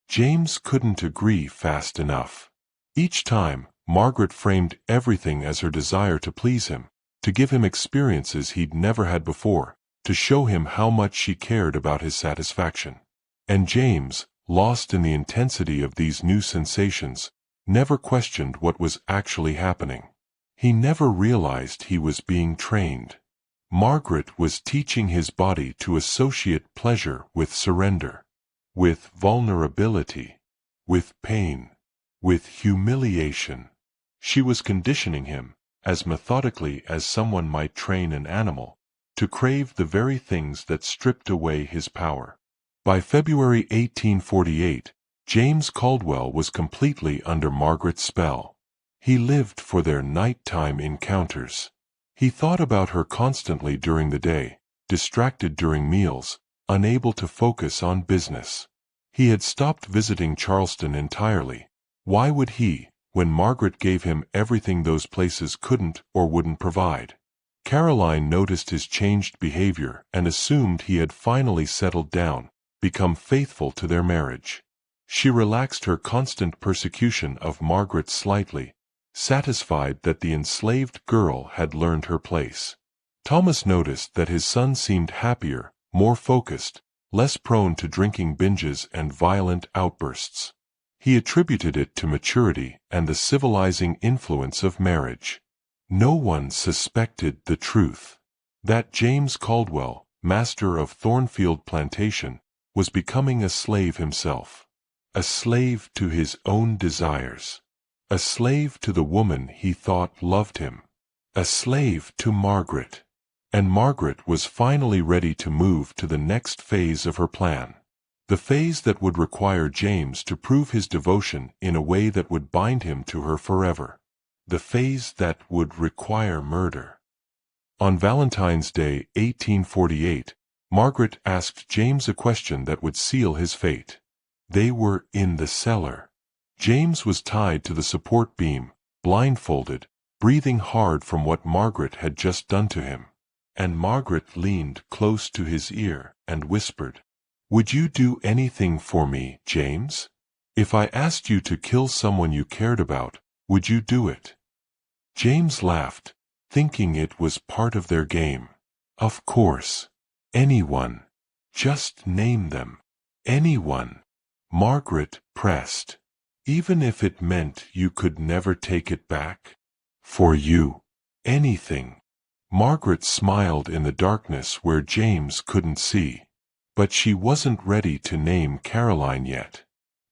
James couldn't agree fast enough. Each time, Margaret framed everything as her desire to please him, to give him experiences he'd never had before, to show him how much she cared about his satisfaction. And James, lost in the intensity of these new sensations, never questioned what was actually happening. He never realized he was being trained. Margaret was teaching his body to associate pleasure with surrender, with vulnerability, with pain, with humiliation. She was conditioning him, as methodically as someone might train an animal, to crave the very things that stripped away his power. By February 1848, James Caldwell was completely under Margaret's spell. He lived for their nighttime encounters. He thought about her constantly during the day, distracted during meals, unable to focus on business. He had stopped visiting Charleston entirely. Why would he, when Margaret gave him everything those places couldn't or wouldn't provide? Caroline noticed his changed behavior and assumed he had finally settled down, become faithful to their marriage. She relaxed her constant persecution of Margaret slightly, satisfied that the enslaved girl had learned her place. Thomas noticed that his son seemed happier, more focused, less prone to drinking binges and violent outbursts. He attributed it to maturity and the civilizing influence of marriage. No one suspected the truth. That James Caldwell, master of Thornfield Plantation, was becoming a slave himself. A slave to his own desires. A slave to the woman he thought loved him. A slave to Margaret. And Margaret was finally ready to move to the next phase of her plan. The phase that would require James to prove his devotion in a way that would bind him to her forever. The phase that would require murder. On Valentine's Day, 1848, Margaret asked James a question that would seal his fate. They were in the cellar. James was tied to the support beam, blindfolded, breathing hard from what Margaret had just done to him. And Margaret leaned close to his ear and whispered, "Would you do anything for me, James? If I asked you to kill someone you cared about, would you do it?" James laughed, thinking it was part of their game. "Of course. Anyone. Just name them. Anyone." Margaret pressed. "Even if it meant you could never take it back? For you. Anything." Margaret smiled in the darkness where James couldn't see. But she wasn't ready to name Caroline yet.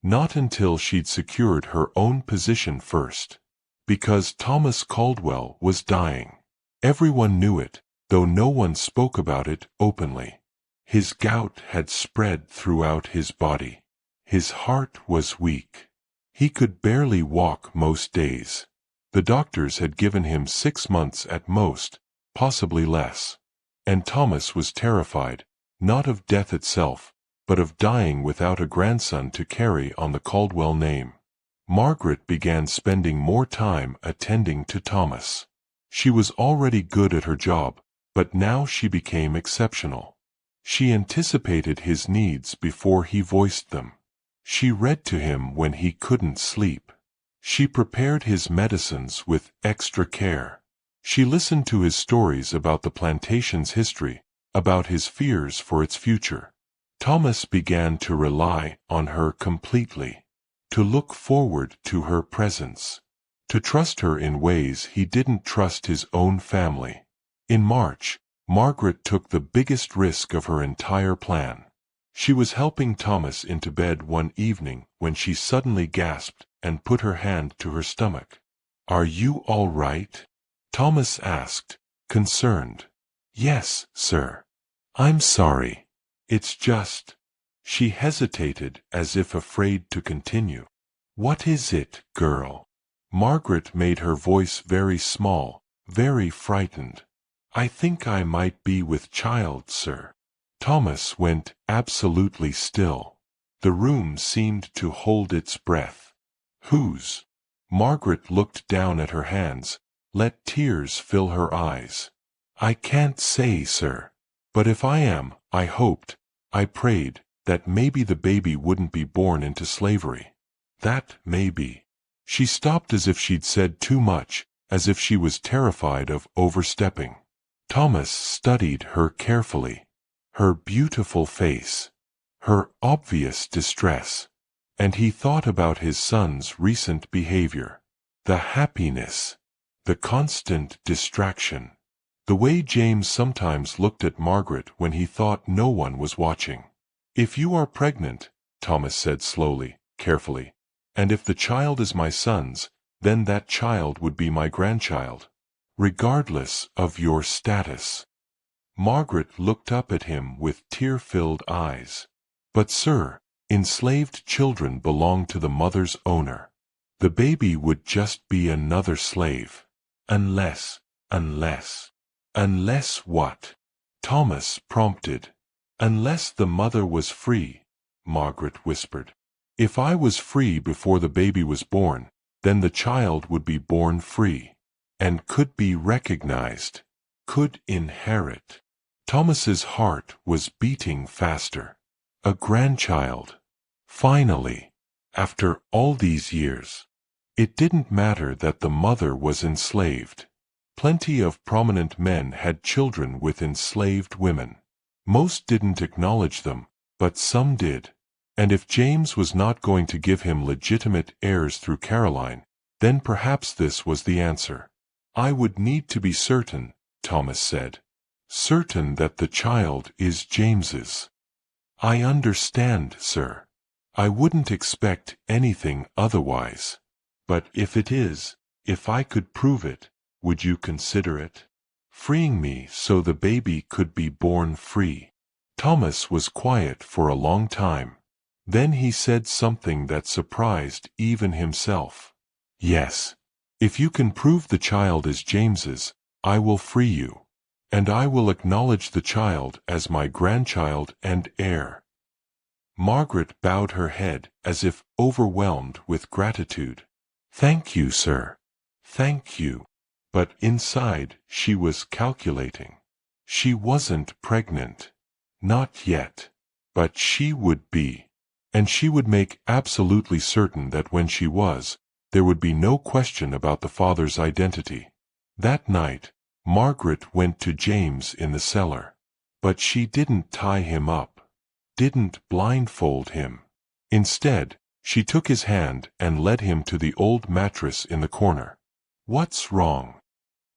Not until she'd secured her own position first. Because Thomas Caldwell was dying. Everyone knew it, though no one spoke about it openly. His gout had spread throughout his body. His heart was weak. He could barely walk most days. The doctors had given him 6 months at most, possibly less. And Thomas was terrified, not of death itself, but of dying without a grandson to carry on the Caldwell name. Margaret began spending more time attending to Thomas. She was already good at her job, but now she became exceptional. She anticipated his needs before he voiced them. She read to him when he couldn't sleep. She prepared his medicines with extra care. She listened to his stories about the plantation's history, about his fears for its future. Thomas began to rely on her completely, to look forward to her presence, to trust her in ways he didn't trust his own family. In March, Margaret took the biggest risk of her entire plan. She was helping Thomas into bed one evening when she suddenly gasped and put her hand to her stomach. "Are you all right?" Thomas asked, concerned. "Yes, sir. I'm sorry. It's just—" She hesitated as if afraid to continue. "What is it, girl?" Margaret made her voice very small, very frightened. "I think I might be with child, sir." Thomas went absolutely still. The room seemed to hold its breath. "Whose?" Margaret looked down at her hands, let tears fill her eyes. "I can't say, sir. But if I am, I hoped, I prayed, that maybe the baby wouldn't be born into slavery. That maybe." She stopped as if she'd said too much, as if she was terrified of overstepping. Thomas studied her carefully. Her beautiful face, her obvious distress, and he thought about his son's recent behavior. The happiness, the constant distraction, the way James sometimes looked at Margaret when he thought no one was watching. "If you are pregnant," Thomas said slowly, carefully, "and if the child is my son's, then that child would be my grandchild, regardless of your status." Margaret looked up at him with tear-filled eyes. "But sir, enslaved children belong to the mother's owner. The baby would just be another slave. Unless what?" Thomas prompted. "Unless the mother was free," Margaret whispered. "If I was free before the baby was born, then the child would be born free, and could be recognized, could inherit." Thomas's heart was beating faster. A grandchild. Finally. After all these years. It didn't matter that the mother was enslaved. Plenty of prominent men had children with enslaved women. Most didn't acknowledge them, but some did. And if James was not going to give him legitimate heirs through Caroline, then perhaps this was the answer. "I would need to be certain," Thomas said. "Certain that the child is James's." "I understand, sir. I wouldn't expect anything otherwise. But if it is, if I could prove it, would you consider it? Freeing me so the baby could be born free?" Thomas was quiet for a long time. Then he said something that surprised even himself. "Yes. If you can prove the child is James's, I will free you. And I will acknowledge the child as my grandchild and heir." Margaret bowed her head as if overwhelmed with gratitude. "Thank you, sir. Thank you." But inside she was calculating. She wasn't pregnant. Not yet. But she would be. And she would make absolutely certain that when she was, there would be no question about the father's identity. That night, Margaret went to James in the cellar. But she didn't tie him up, didn't blindfold him. Instead, she took his hand and led him to the old mattress in the corner. "What's wrong?"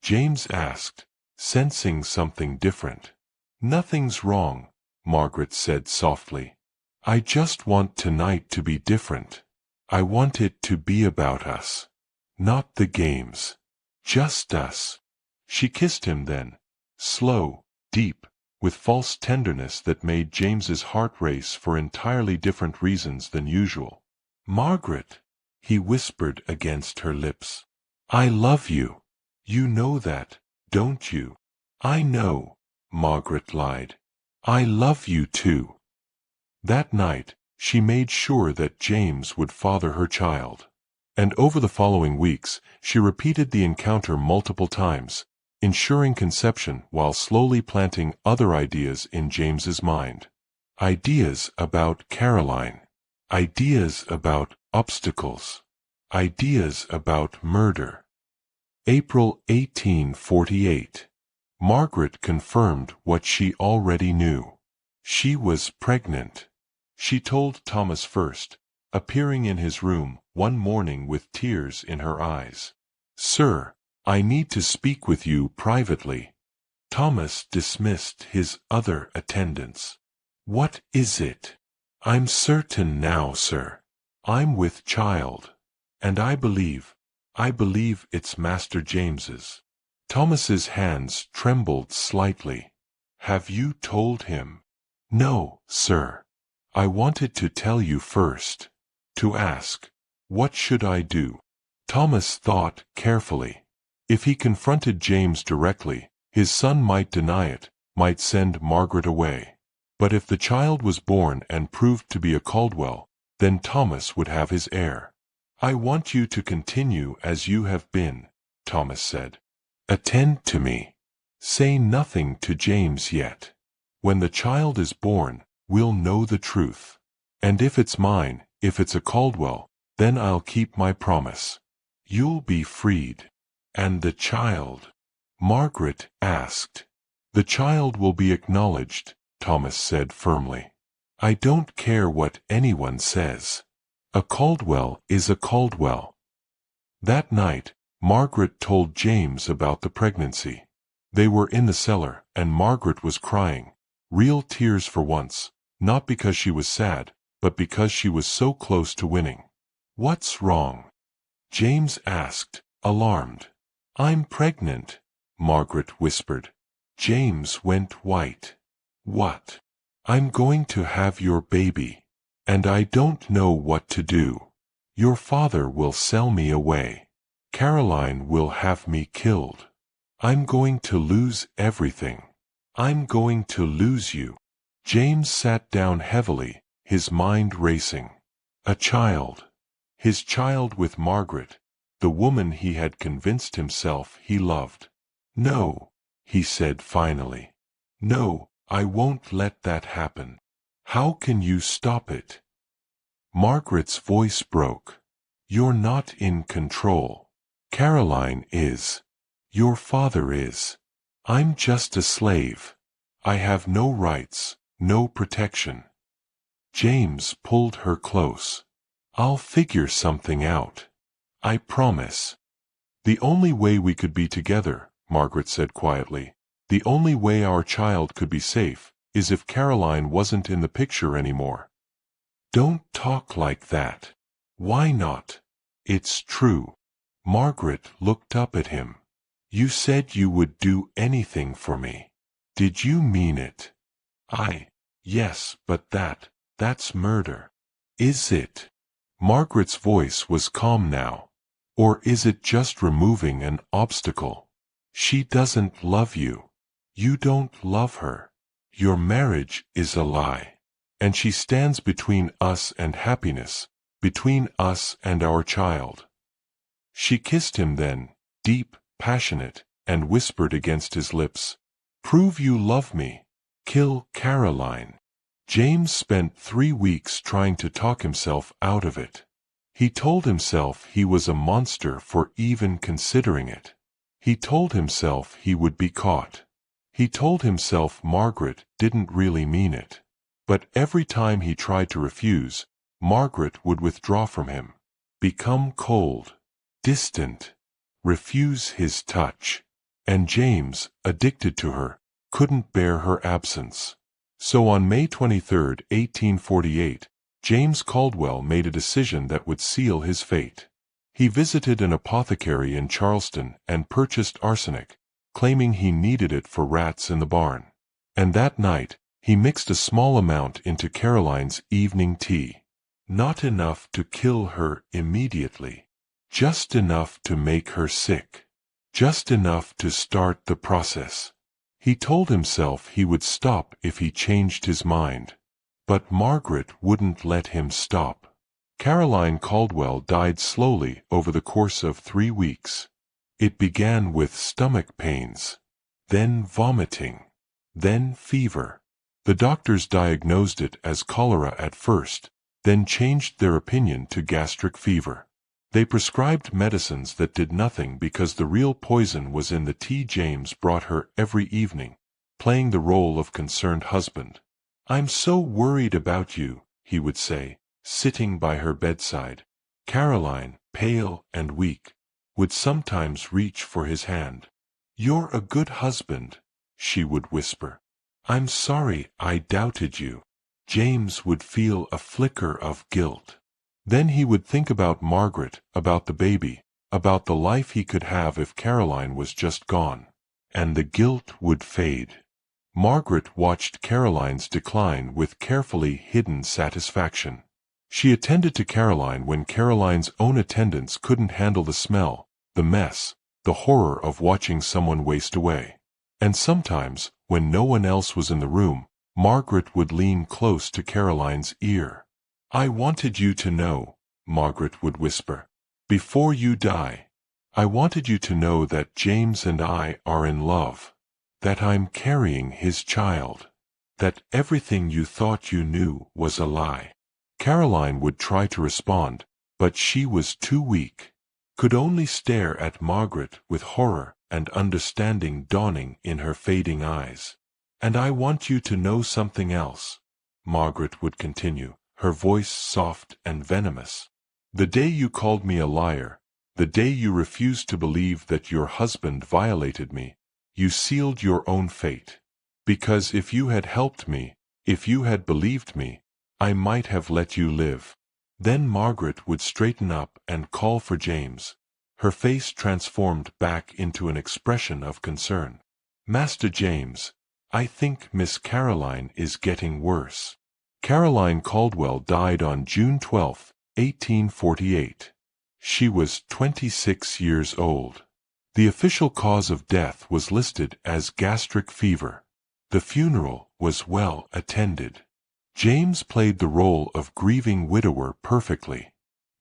James asked, sensing something different. "Nothing's wrong," Margaret said softly. "I just want tonight to be different. I want it to be about us. Not the games. Just us." She kissed him then, slow, deep, with false tenderness that made James's heart race for entirely different reasons than usual. "Margaret," he whispered against her lips. I love you. You know that, don't you? I know, Margaret lied. I love you too. That night, she made sure that James would father her child. And over the following weeks, she repeated the encounter multiple times, ensuring conception while slowly planting other ideas in James's mind. Ideas about Caroline. Ideas about obstacles. Ideas about murder. April 1848. Margaret confirmed what she already knew. She was pregnant. She told Thomas first, appearing in his room one morning with tears in her eyes. "Sir, I need to speak with you privately." Thomas dismissed his other attendants. "What is it?" "I'm certain now, sir. I'm with child. And I believe it's Master James's." Thomas's hands trembled slightly. "Have you told him?" "No, sir. I wanted to tell you first. To ask, what should I do?" Thomas thought carefully. If he confronted James directly, his son might deny it, might send Margaret away. But if the child was born and proved to be a Caldwell, then Thomas would have his heir. "I want you to continue as you have been," Thomas said. "Attend to me. Say nothing to James yet. When the child is born, we'll know the truth. And if it's mine, if it's a Caldwell, then I'll keep my promise. You'll be freed." "And the child?" Margaret asked. "The child will be acknowledged," Thomas said firmly. "I don't care what anyone says. A Caldwell is a Caldwell." That night, Margaret told James about the pregnancy. They were in the cellar, and Margaret was crying, real tears for once, not because she was sad, but because she was so close to winning. "What's wrong?" James asked, alarmed. "I'm pregnant," Margaret whispered. James went white. "What?" "I'm going to have your baby. And I don't know what to do. Your father will sell me away. Caroline will have me killed. I'm going to lose everything. I'm going to lose you." James sat down heavily, his mind racing. A child. His child with Margaret, the woman he had convinced himself he loved. "No," he said finally. "No, I won't let that happen. How can you stop it?" Margaret's voice broke. "You're not in control. Caroline is. Your father is. I'm just a slave. I have no rights, no protection." James pulled her close. "I'll figure something out. I promise." "The only way we could be together," Margaret said quietly, "the only way our child could be safe, is if Caroline wasn't in the picture anymore." "Don't talk like that." "Why not? It's true." Margaret looked up at him. "You said you would do anything for me. Did you mean it?" Yes, but that's murder." "Is it?" Margaret's voice was calm now. "Or is it just removing an obstacle? She doesn't love you. You don't love her. Your marriage is a lie. And she stands between us and happiness, between us and our child." She kissed him then, deep, passionate, and whispered against his lips, "Prove you love me. Kill Caroline." James spent 3 weeks trying to talk himself out of it. He told himself he was a monster for even considering it. He told himself he would be caught. He told himself Margaret didn't really mean it. But every time he tried to refuse, Margaret would withdraw from him, become cold, distant, refuse his touch. And James, addicted to her, couldn't bear her absence. So on May 23, 1848, James Caldwell made a decision that would seal his fate. He visited an apothecary in Charleston and purchased arsenic, claiming he needed it for rats in the barn. And that night, he mixed a small amount into Caroline's evening tea. Not enough to kill her immediately. Just enough to make her sick. Just enough to start the process. He told himself he would stop if he changed his mind. But Margaret wouldn't let him stop. Caroline Caldwell died slowly over the course of 3 weeks. It began with stomach pains, then vomiting, then fever. The doctors diagnosed it as cholera at first, then changed their opinion to gastric fever. They prescribed medicines that did nothing because the real poison was in the tea James brought her every evening, playing the role of concerned husband. "I'm so worried about you," he would say, sitting by her bedside. Caroline, pale and weak, would sometimes reach for his hand. "You're a good husband," she would whisper. "I'm sorry I doubted you." James would feel a flicker of guilt. Then he would think about Margaret, about the baby, about the life he could have if Caroline was just gone. And the guilt would fade. Margaret watched Caroline's decline with carefully hidden satisfaction. She attended to Caroline when Caroline's own attendants couldn't handle the smell, the mess, the horror of watching someone waste away. And sometimes, when no one else was in the room, Margaret would lean close to Caroline's ear. "I wanted you to know," Margaret would whisper, "before you die. I wanted you to know that James and I are in love, that I'm carrying his child, that everything you thought you knew was a lie." Caroline would try to respond, but she was too weak, could only stare at Margaret with horror and understanding dawning in her fading eyes. "And I want you to know something else," Margaret would continue, her voice soft and venomous. "The day you called me a liar, the day you refused to believe that your husband violated me, you sealed your own fate. Because if you had helped me, if you had believed me, I might have let you live." Then Margaret would straighten up and call for James, her face transformed back into an expression of concern. "Master James, I think Miss Caroline is getting worse." Caroline Caldwell died on June 12, 1848. She was 26 years old. The official cause of death was listed as gastric fever. The funeral was well attended. James played the role of grieving widower perfectly.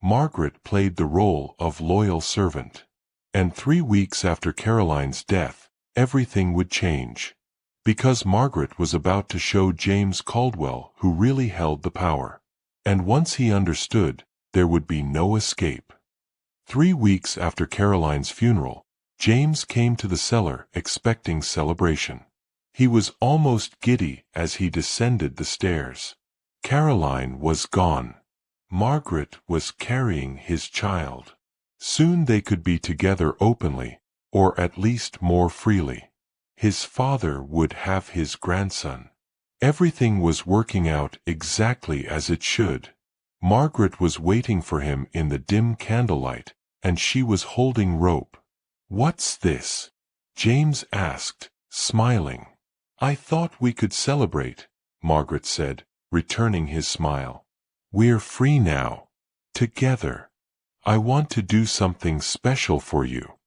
Margaret played the role of loyal servant. And 3 weeks after Caroline's death, everything would change. Because Margaret was about to show James Caldwell who really held the power. And once he understood, there would be no escape. 3 weeks after Caroline's funeral, James came to the cellar expecting celebration. He was almost giddy as he descended the stairs. Caroline was gone. Margaret was carrying his child. Soon they could be together openly, or at least more freely. His father would have his grandson. Everything was working out exactly as it should. Margaret was waiting for him in the dim candlelight, and she was holding rope. "What's this?" James asked, smiling. "I thought we could celebrate," Margaret said, returning his smile. "We're free now. Together. I want to do something special for you."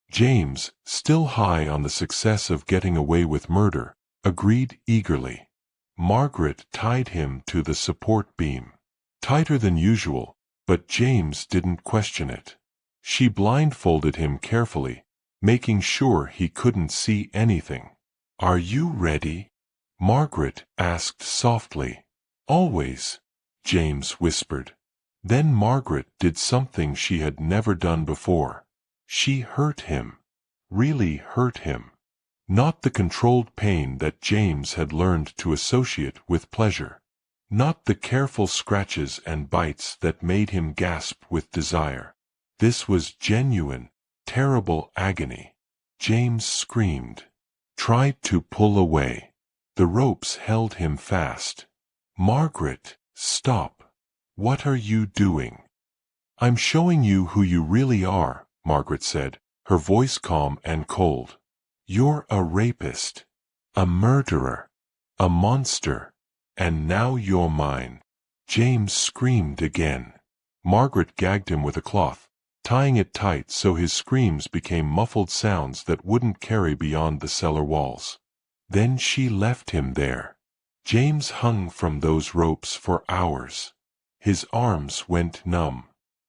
James, still high on the success of getting away with murder, agreed eagerly. Margaret tied him to the support beam. Tighter than usual, but James didn't question it. She blindfolded him carefully, making sure he couldn't see anything. "Are you ready?" Margaret asked softly. "Always," James whispered. Then Margaret did something she had never done before. She hurt him. Really hurt him. Not the controlled pain that James had learned to associate with pleasure. Not the careful scratches and bites that made him gasp with desire. This was genuine, terrible agony. James screamed. Tried to pull away. The ropes held him fast. "Margaret, stop. What are you doing?" "I'm showing you who you really are," Margaret said, her voice calm and cold. "You're a rapist, a murderer, a monster, and now you're mine." James screamed again. Margaret gagged him with a cloth, tying it tight so his screams became muffled sounds that wouldn't carry beyond the cellar walls. Then she left him there. James hung from those ropes for hours. His arms went numb.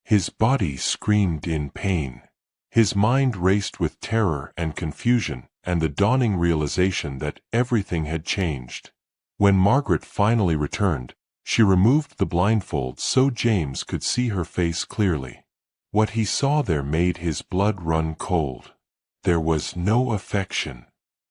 His body screamed in pain. His mind raced with terror and confusion and the dawning realization that everything had changed. When Margaret finally returned, she removed the blindfold so James could see her face clearly. What he saw there made his blood run cold. There was no affection,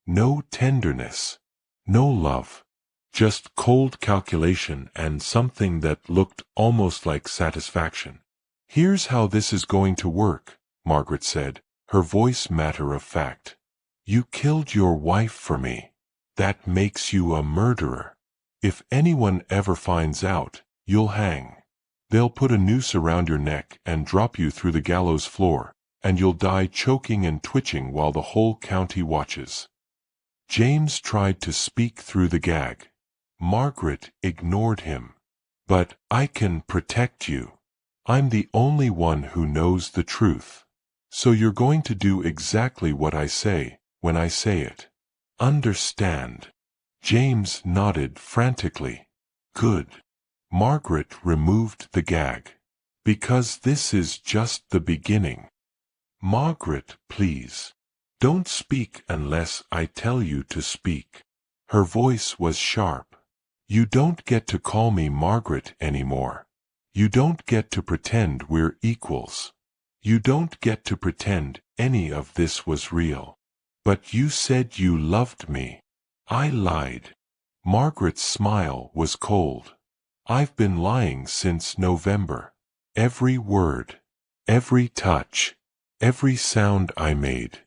no tenderness, no love, just cold calculation and something that looked almost like satisfaction. "Here's how this is going to work," Margaret said, her voice matter of fact. "You killed your wife for me. That makes you a murderer. If anyone ever finds out, you'll hang. They'll put a noose around your neck and drop you through the gallows floor, and you'll die choking and twitching while the whole county watches." James tried to speak through the gag. Margaret ignored him. "But I can protect you. I'm the only one who knows the truth. So you're going to do exactly what I say, when I say it. Understand?" James nodded frantically. "Good." Margaret removed the gag. "Because this is just the beginning. Margaret, please. Don't speak unless I tell you to speak." Her voice was sharp. "You don't get to call me Margaret anymore. You don't get to pretend we're equals. You don't get to pretend any of this was real. But you said you loved me. I lied." Margaret's smile was cold. "I've been lying since November. Every word, every touch, every sound I made.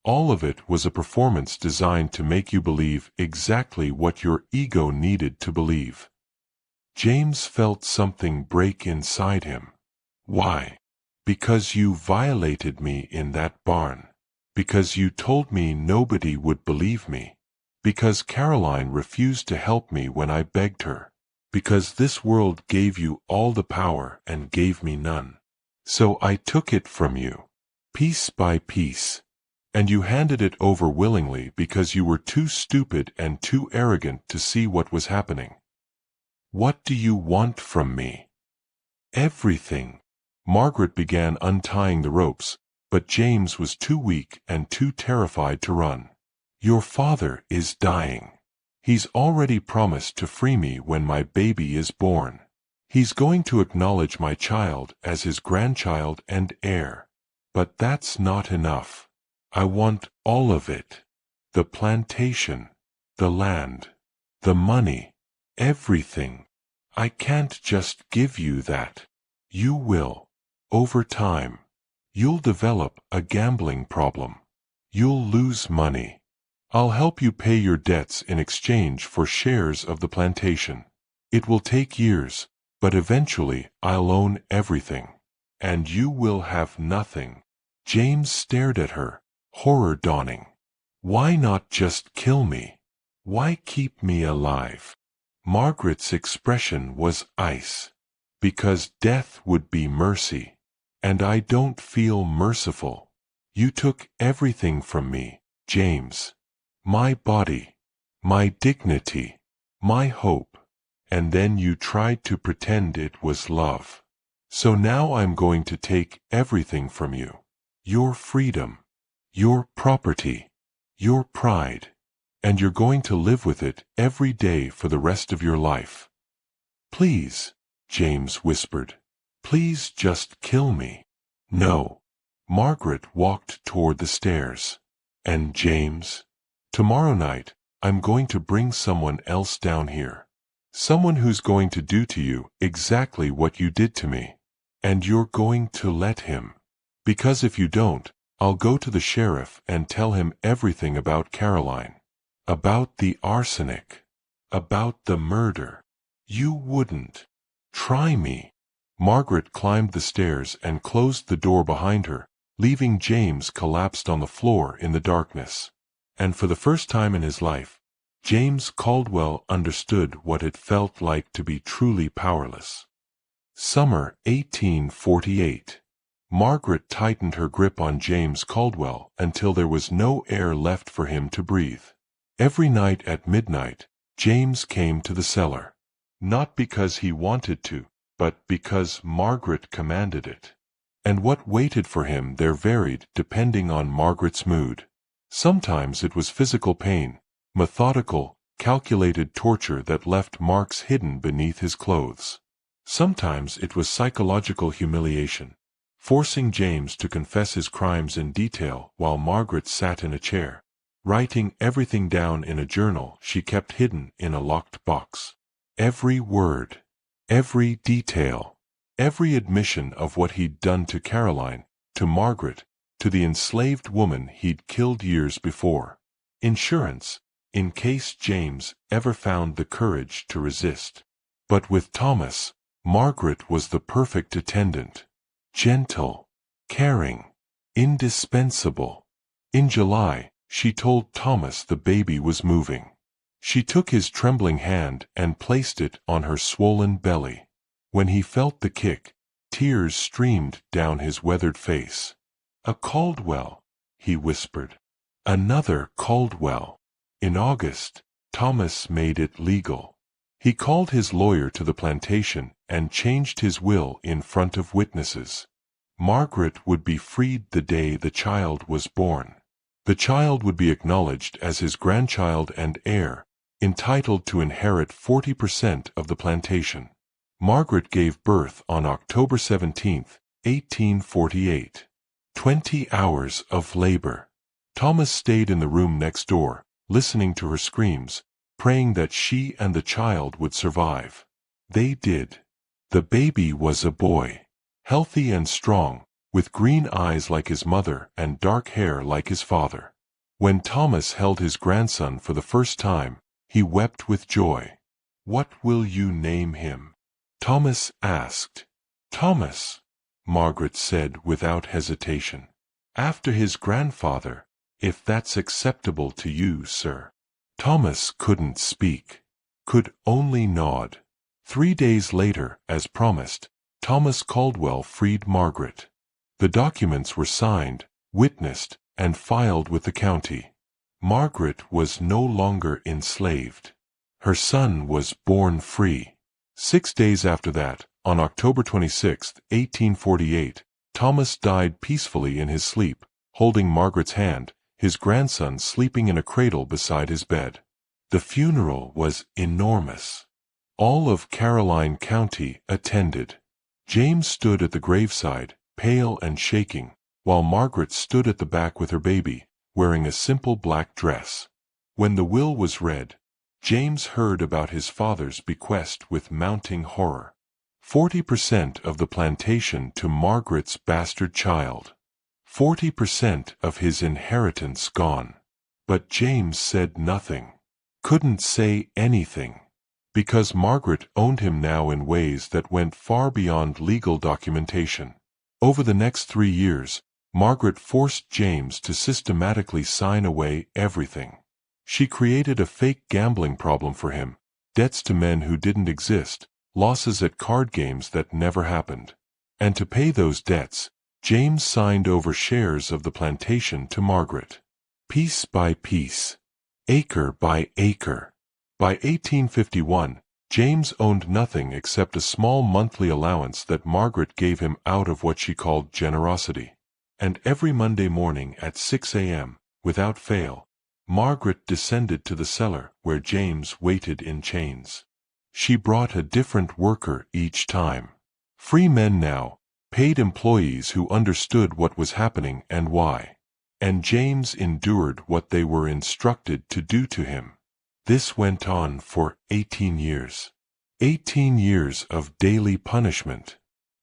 All of it was a performance designed to make you believe exactly what your ego needed to believe." James felt something break inside him. "Why?" "Because you violated me in that barn. Because you told me nobody would believe me. Because Caroline refused to help me when I begged her. Because this world gave you all the power and gave me none. So I took it from you, piece by piece. And you handed it over willingly because you were too stupid and too arrogant to see what was happening. What do you want from me?" "Everything." Margaret began untying the ropes, but James was too weak and too terrified to run. "Your father is dying. He's already promised to free me when my baby is born. He's going to acknowledge my child as his grandchild and heir. But that's not enough. I want all of it. The plantation, the land, the money, everything. I can't just give you that. You will. Over time. You'll develop a gambling problem. You'll lose money. I'll help you pay your debts in exchange for shares of the plantation. It will take years, but eventually I'll own everything. And you will have nothing." James stared at her, horror dawning. "Why not just kill me? Why keep me alive?" Margaret's expression was ice. "Because death would be mercy. And I don't feel merciful. You took everything from me, James. My body, my dignity, my hope, and then you tried to pretend it was love. So now I'm going to take everything from you. Your freedom, your property, your pride, and you're going to live with it every day for the rest of your life." "Please," James whispered. "Please just kill me." "No." Margaret walked toward the stairs. "And James? Tomorrow night, I'm going to bring someone else down here. Someone who's going to do to you exactly what you did to me. And you're going to let him. Because if you don't, I'll go to the sheriff and tell him everything about Caroline. About the arsenic. About the murder. You wouldn't. Try me." Margaret climbed the stairs and closed the door behind her, leaving James collapsed on the floor in the darkness. And for the first time in his life, James Caldwell understood what it felt like to be truly powerless. Summer 1848. Margaret tightened her grip on James Caldwell until there was no air left for him to breathe. Every night at midnight, James came to the cellar. Not because he wanted to, but because Margaret commanded it. And what waited for him there varied depending on Margaret's mood. Sometimes it was physical pain, methodical, calculated torture that left marks hidden beneath his clothes. Sometimes it was psychological humiliation, forcing James to confess his crimes in detail while Margaret sat in a chair, writing everything down in a journal she kept hidden in a locked box. Every word, every detail, every admission of what he'd done to Caroline, to Margaret, to the enslaved woman he'd killed years before. Insurance, in case James ever found the courage to resist. But with Thomas, Margaret was the perfect attendant. Gentle, caring, indispensable. In July, she told Thomas the baby was moving. She took his trembling hand and placed it on her swollen belly. When he felt the kick, tears streamed down his weathered face. "A Caldwell," he whispered. "Another Caldwell." In August, Thomas made it legal. He called his lawyer to the plantation and changed his will in front of witnesses. Margaret would be freed the day the child was born. The child would be acknowledged as his grandchild and heir, entitled to inherit 40% of the plantation. Margaret gave birth on October 17, 1848. 20 hours of labor. Thomas stayed in the room next door, listening to her screams, praying that she and the child would survive. They did. The baby was a boy, healthy and strong, with green eyes like his mother and dark hair like his father. When Thomas held his grandson for the first time, he wept with joy. "What will you name him?" Thomas asked. "Thomas," Margaret said without hesitation. "After his grandfather, if that's acceptable to you, sir." Thomas couldn't speak, could only nod. 3 days later, as promised, Thomas Caldwell freed Margaret. The documents were signed, witnessed, and filed with the county. Margaret was no longer enslaved. Her son was born free. 6 days after that, on October 26, 1848, Thomas died peacefully in his sleep, holding Margaret's hand, his grandson sleeping in a cradle beside his bed. The funeral was enormous. All of Caroline County attended. James stood at the graveside, pale and shaking, while Margaret stood at the back with her baby, wearing a simple black dress. When the will was read, James heard about his father's bequest with mounting horror. 40% of the plantation to Margaret's bastard child. 40% of his inheritance gone. But James said nothing. Couldn't say anything. Because Margaret owned him now in ways that went far beyond legal documentation. Over the next 3 years, Margaret forced James to systematically sign away everything. She created a fake gambling problem for him, debts to men who didn't exist, losses at card games that never happened. And to pay those debts, James signed over shares of the plantation to Margaret. Piece by piece. Acre by acre. By 1851, James owned nothing except a small monthly allowance that Margaret gave him out of what she called generosity. And every Monday morning at 6 a.m., without fail, Margaret descended to the cellar where James waited in chains. She brought a different worker each time. Free men now, paid employees who understood what was happening and why. And James endured what they were instructed to do to him. This went on for 18 years. 18 years of daily punishment.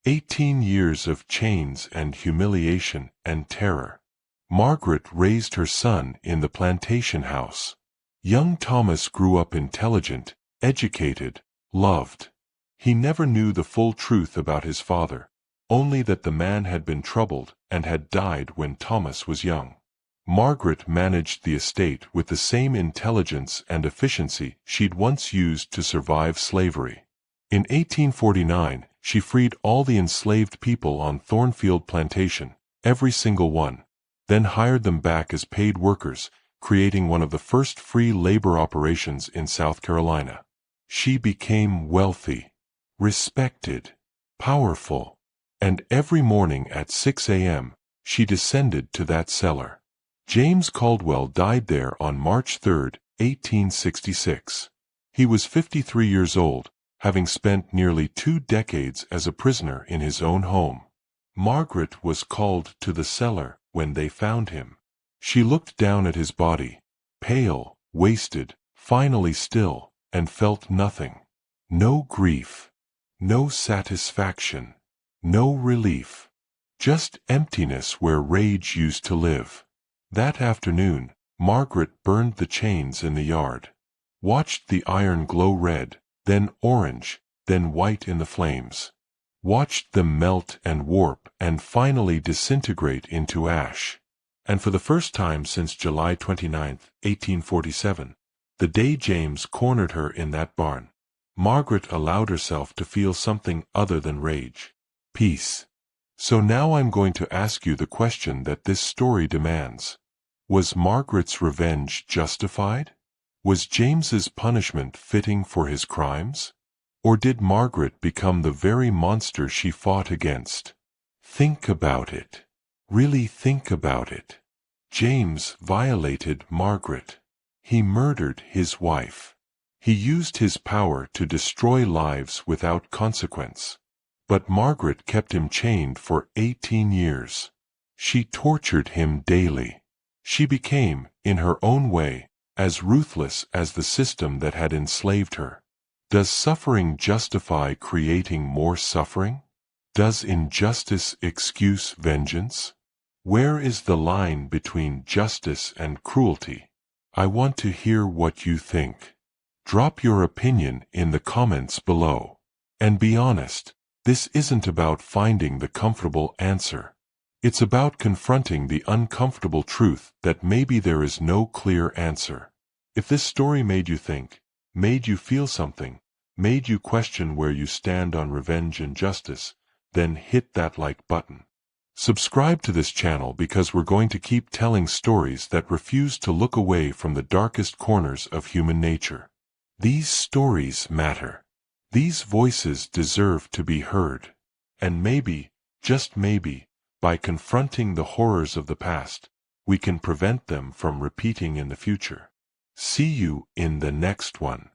18 years of chains and humiliation and terror. Margaret raised her son in the plantation house. Young Thomas grew up intelligent, educated, loved. He never knew the full truth about his father, only that the man had been troubled and had died when Thomas was young. Margaret managed the estate with the same intelligence and efficiency she'd once used to survive slavery. In 1849, She freed all the enslaved people on Thornfield Plantation, every single one, then hired them back as paid workers, creating one of the first free labor operations in South Carolina. She became wealthy, respected, powerful, and every morning at 6 a.m., she descended to that cellar. James Caldwell died there on March 3, 1866. He was 53 years old, having spent nearly 2 decades as a prisoner in his own home. Margaret was called to the cellar when they found him. She looked down at his body, pale, wasted, finally still, and felt nothing. No grief, no satisfaction, no relief. Just emptiness where rage used to live. That afternoon, Margaret burned the chains in the yard, watched the iron glow red, then orange, then white in the flames, watched them melt and warp and finally disintegrate into ash. And for the first time since July 29, 1847, the day James cornered her in that barn, Margaret allowed herself to feel something other than rage. Peace. So now I'm going to ask you the question that this story demands. Was Margaret's revenge justified? Was James's punishment fitting for his crimes? Or did Margaret become the very monster she fought against? Think about it. Really think about it. James violated Margaret. He murdered his wife. He used his power to destroy lives without consequence. But Margaret kept him chained for 18 years. She tortured him daily. She became, in her own way, as ruthless as the system that had enslaved her. Does suffering justify creating more suffering? Does injustice excuse vengeance? Where is the line between justice and cruelty? I want to hear what you think. Drop your opinion in the comments below. And be honest, this isn't about finding the comfortable answer. It's about confronting the uncomfortable truth that maybe there is no clear answer. If this story made you think, made you feel something, made you question where you stand on revenge and justice, then hit that like button. Subscribe to this channel because we're going to keep telling stories that refuse to look away from the darkest corners of human nature. These stories matter. These voices deserve to be heard. And maybe, just maybe, by confronting the horrors of the past, we can prevent them from repeating in the future. See you in the next one.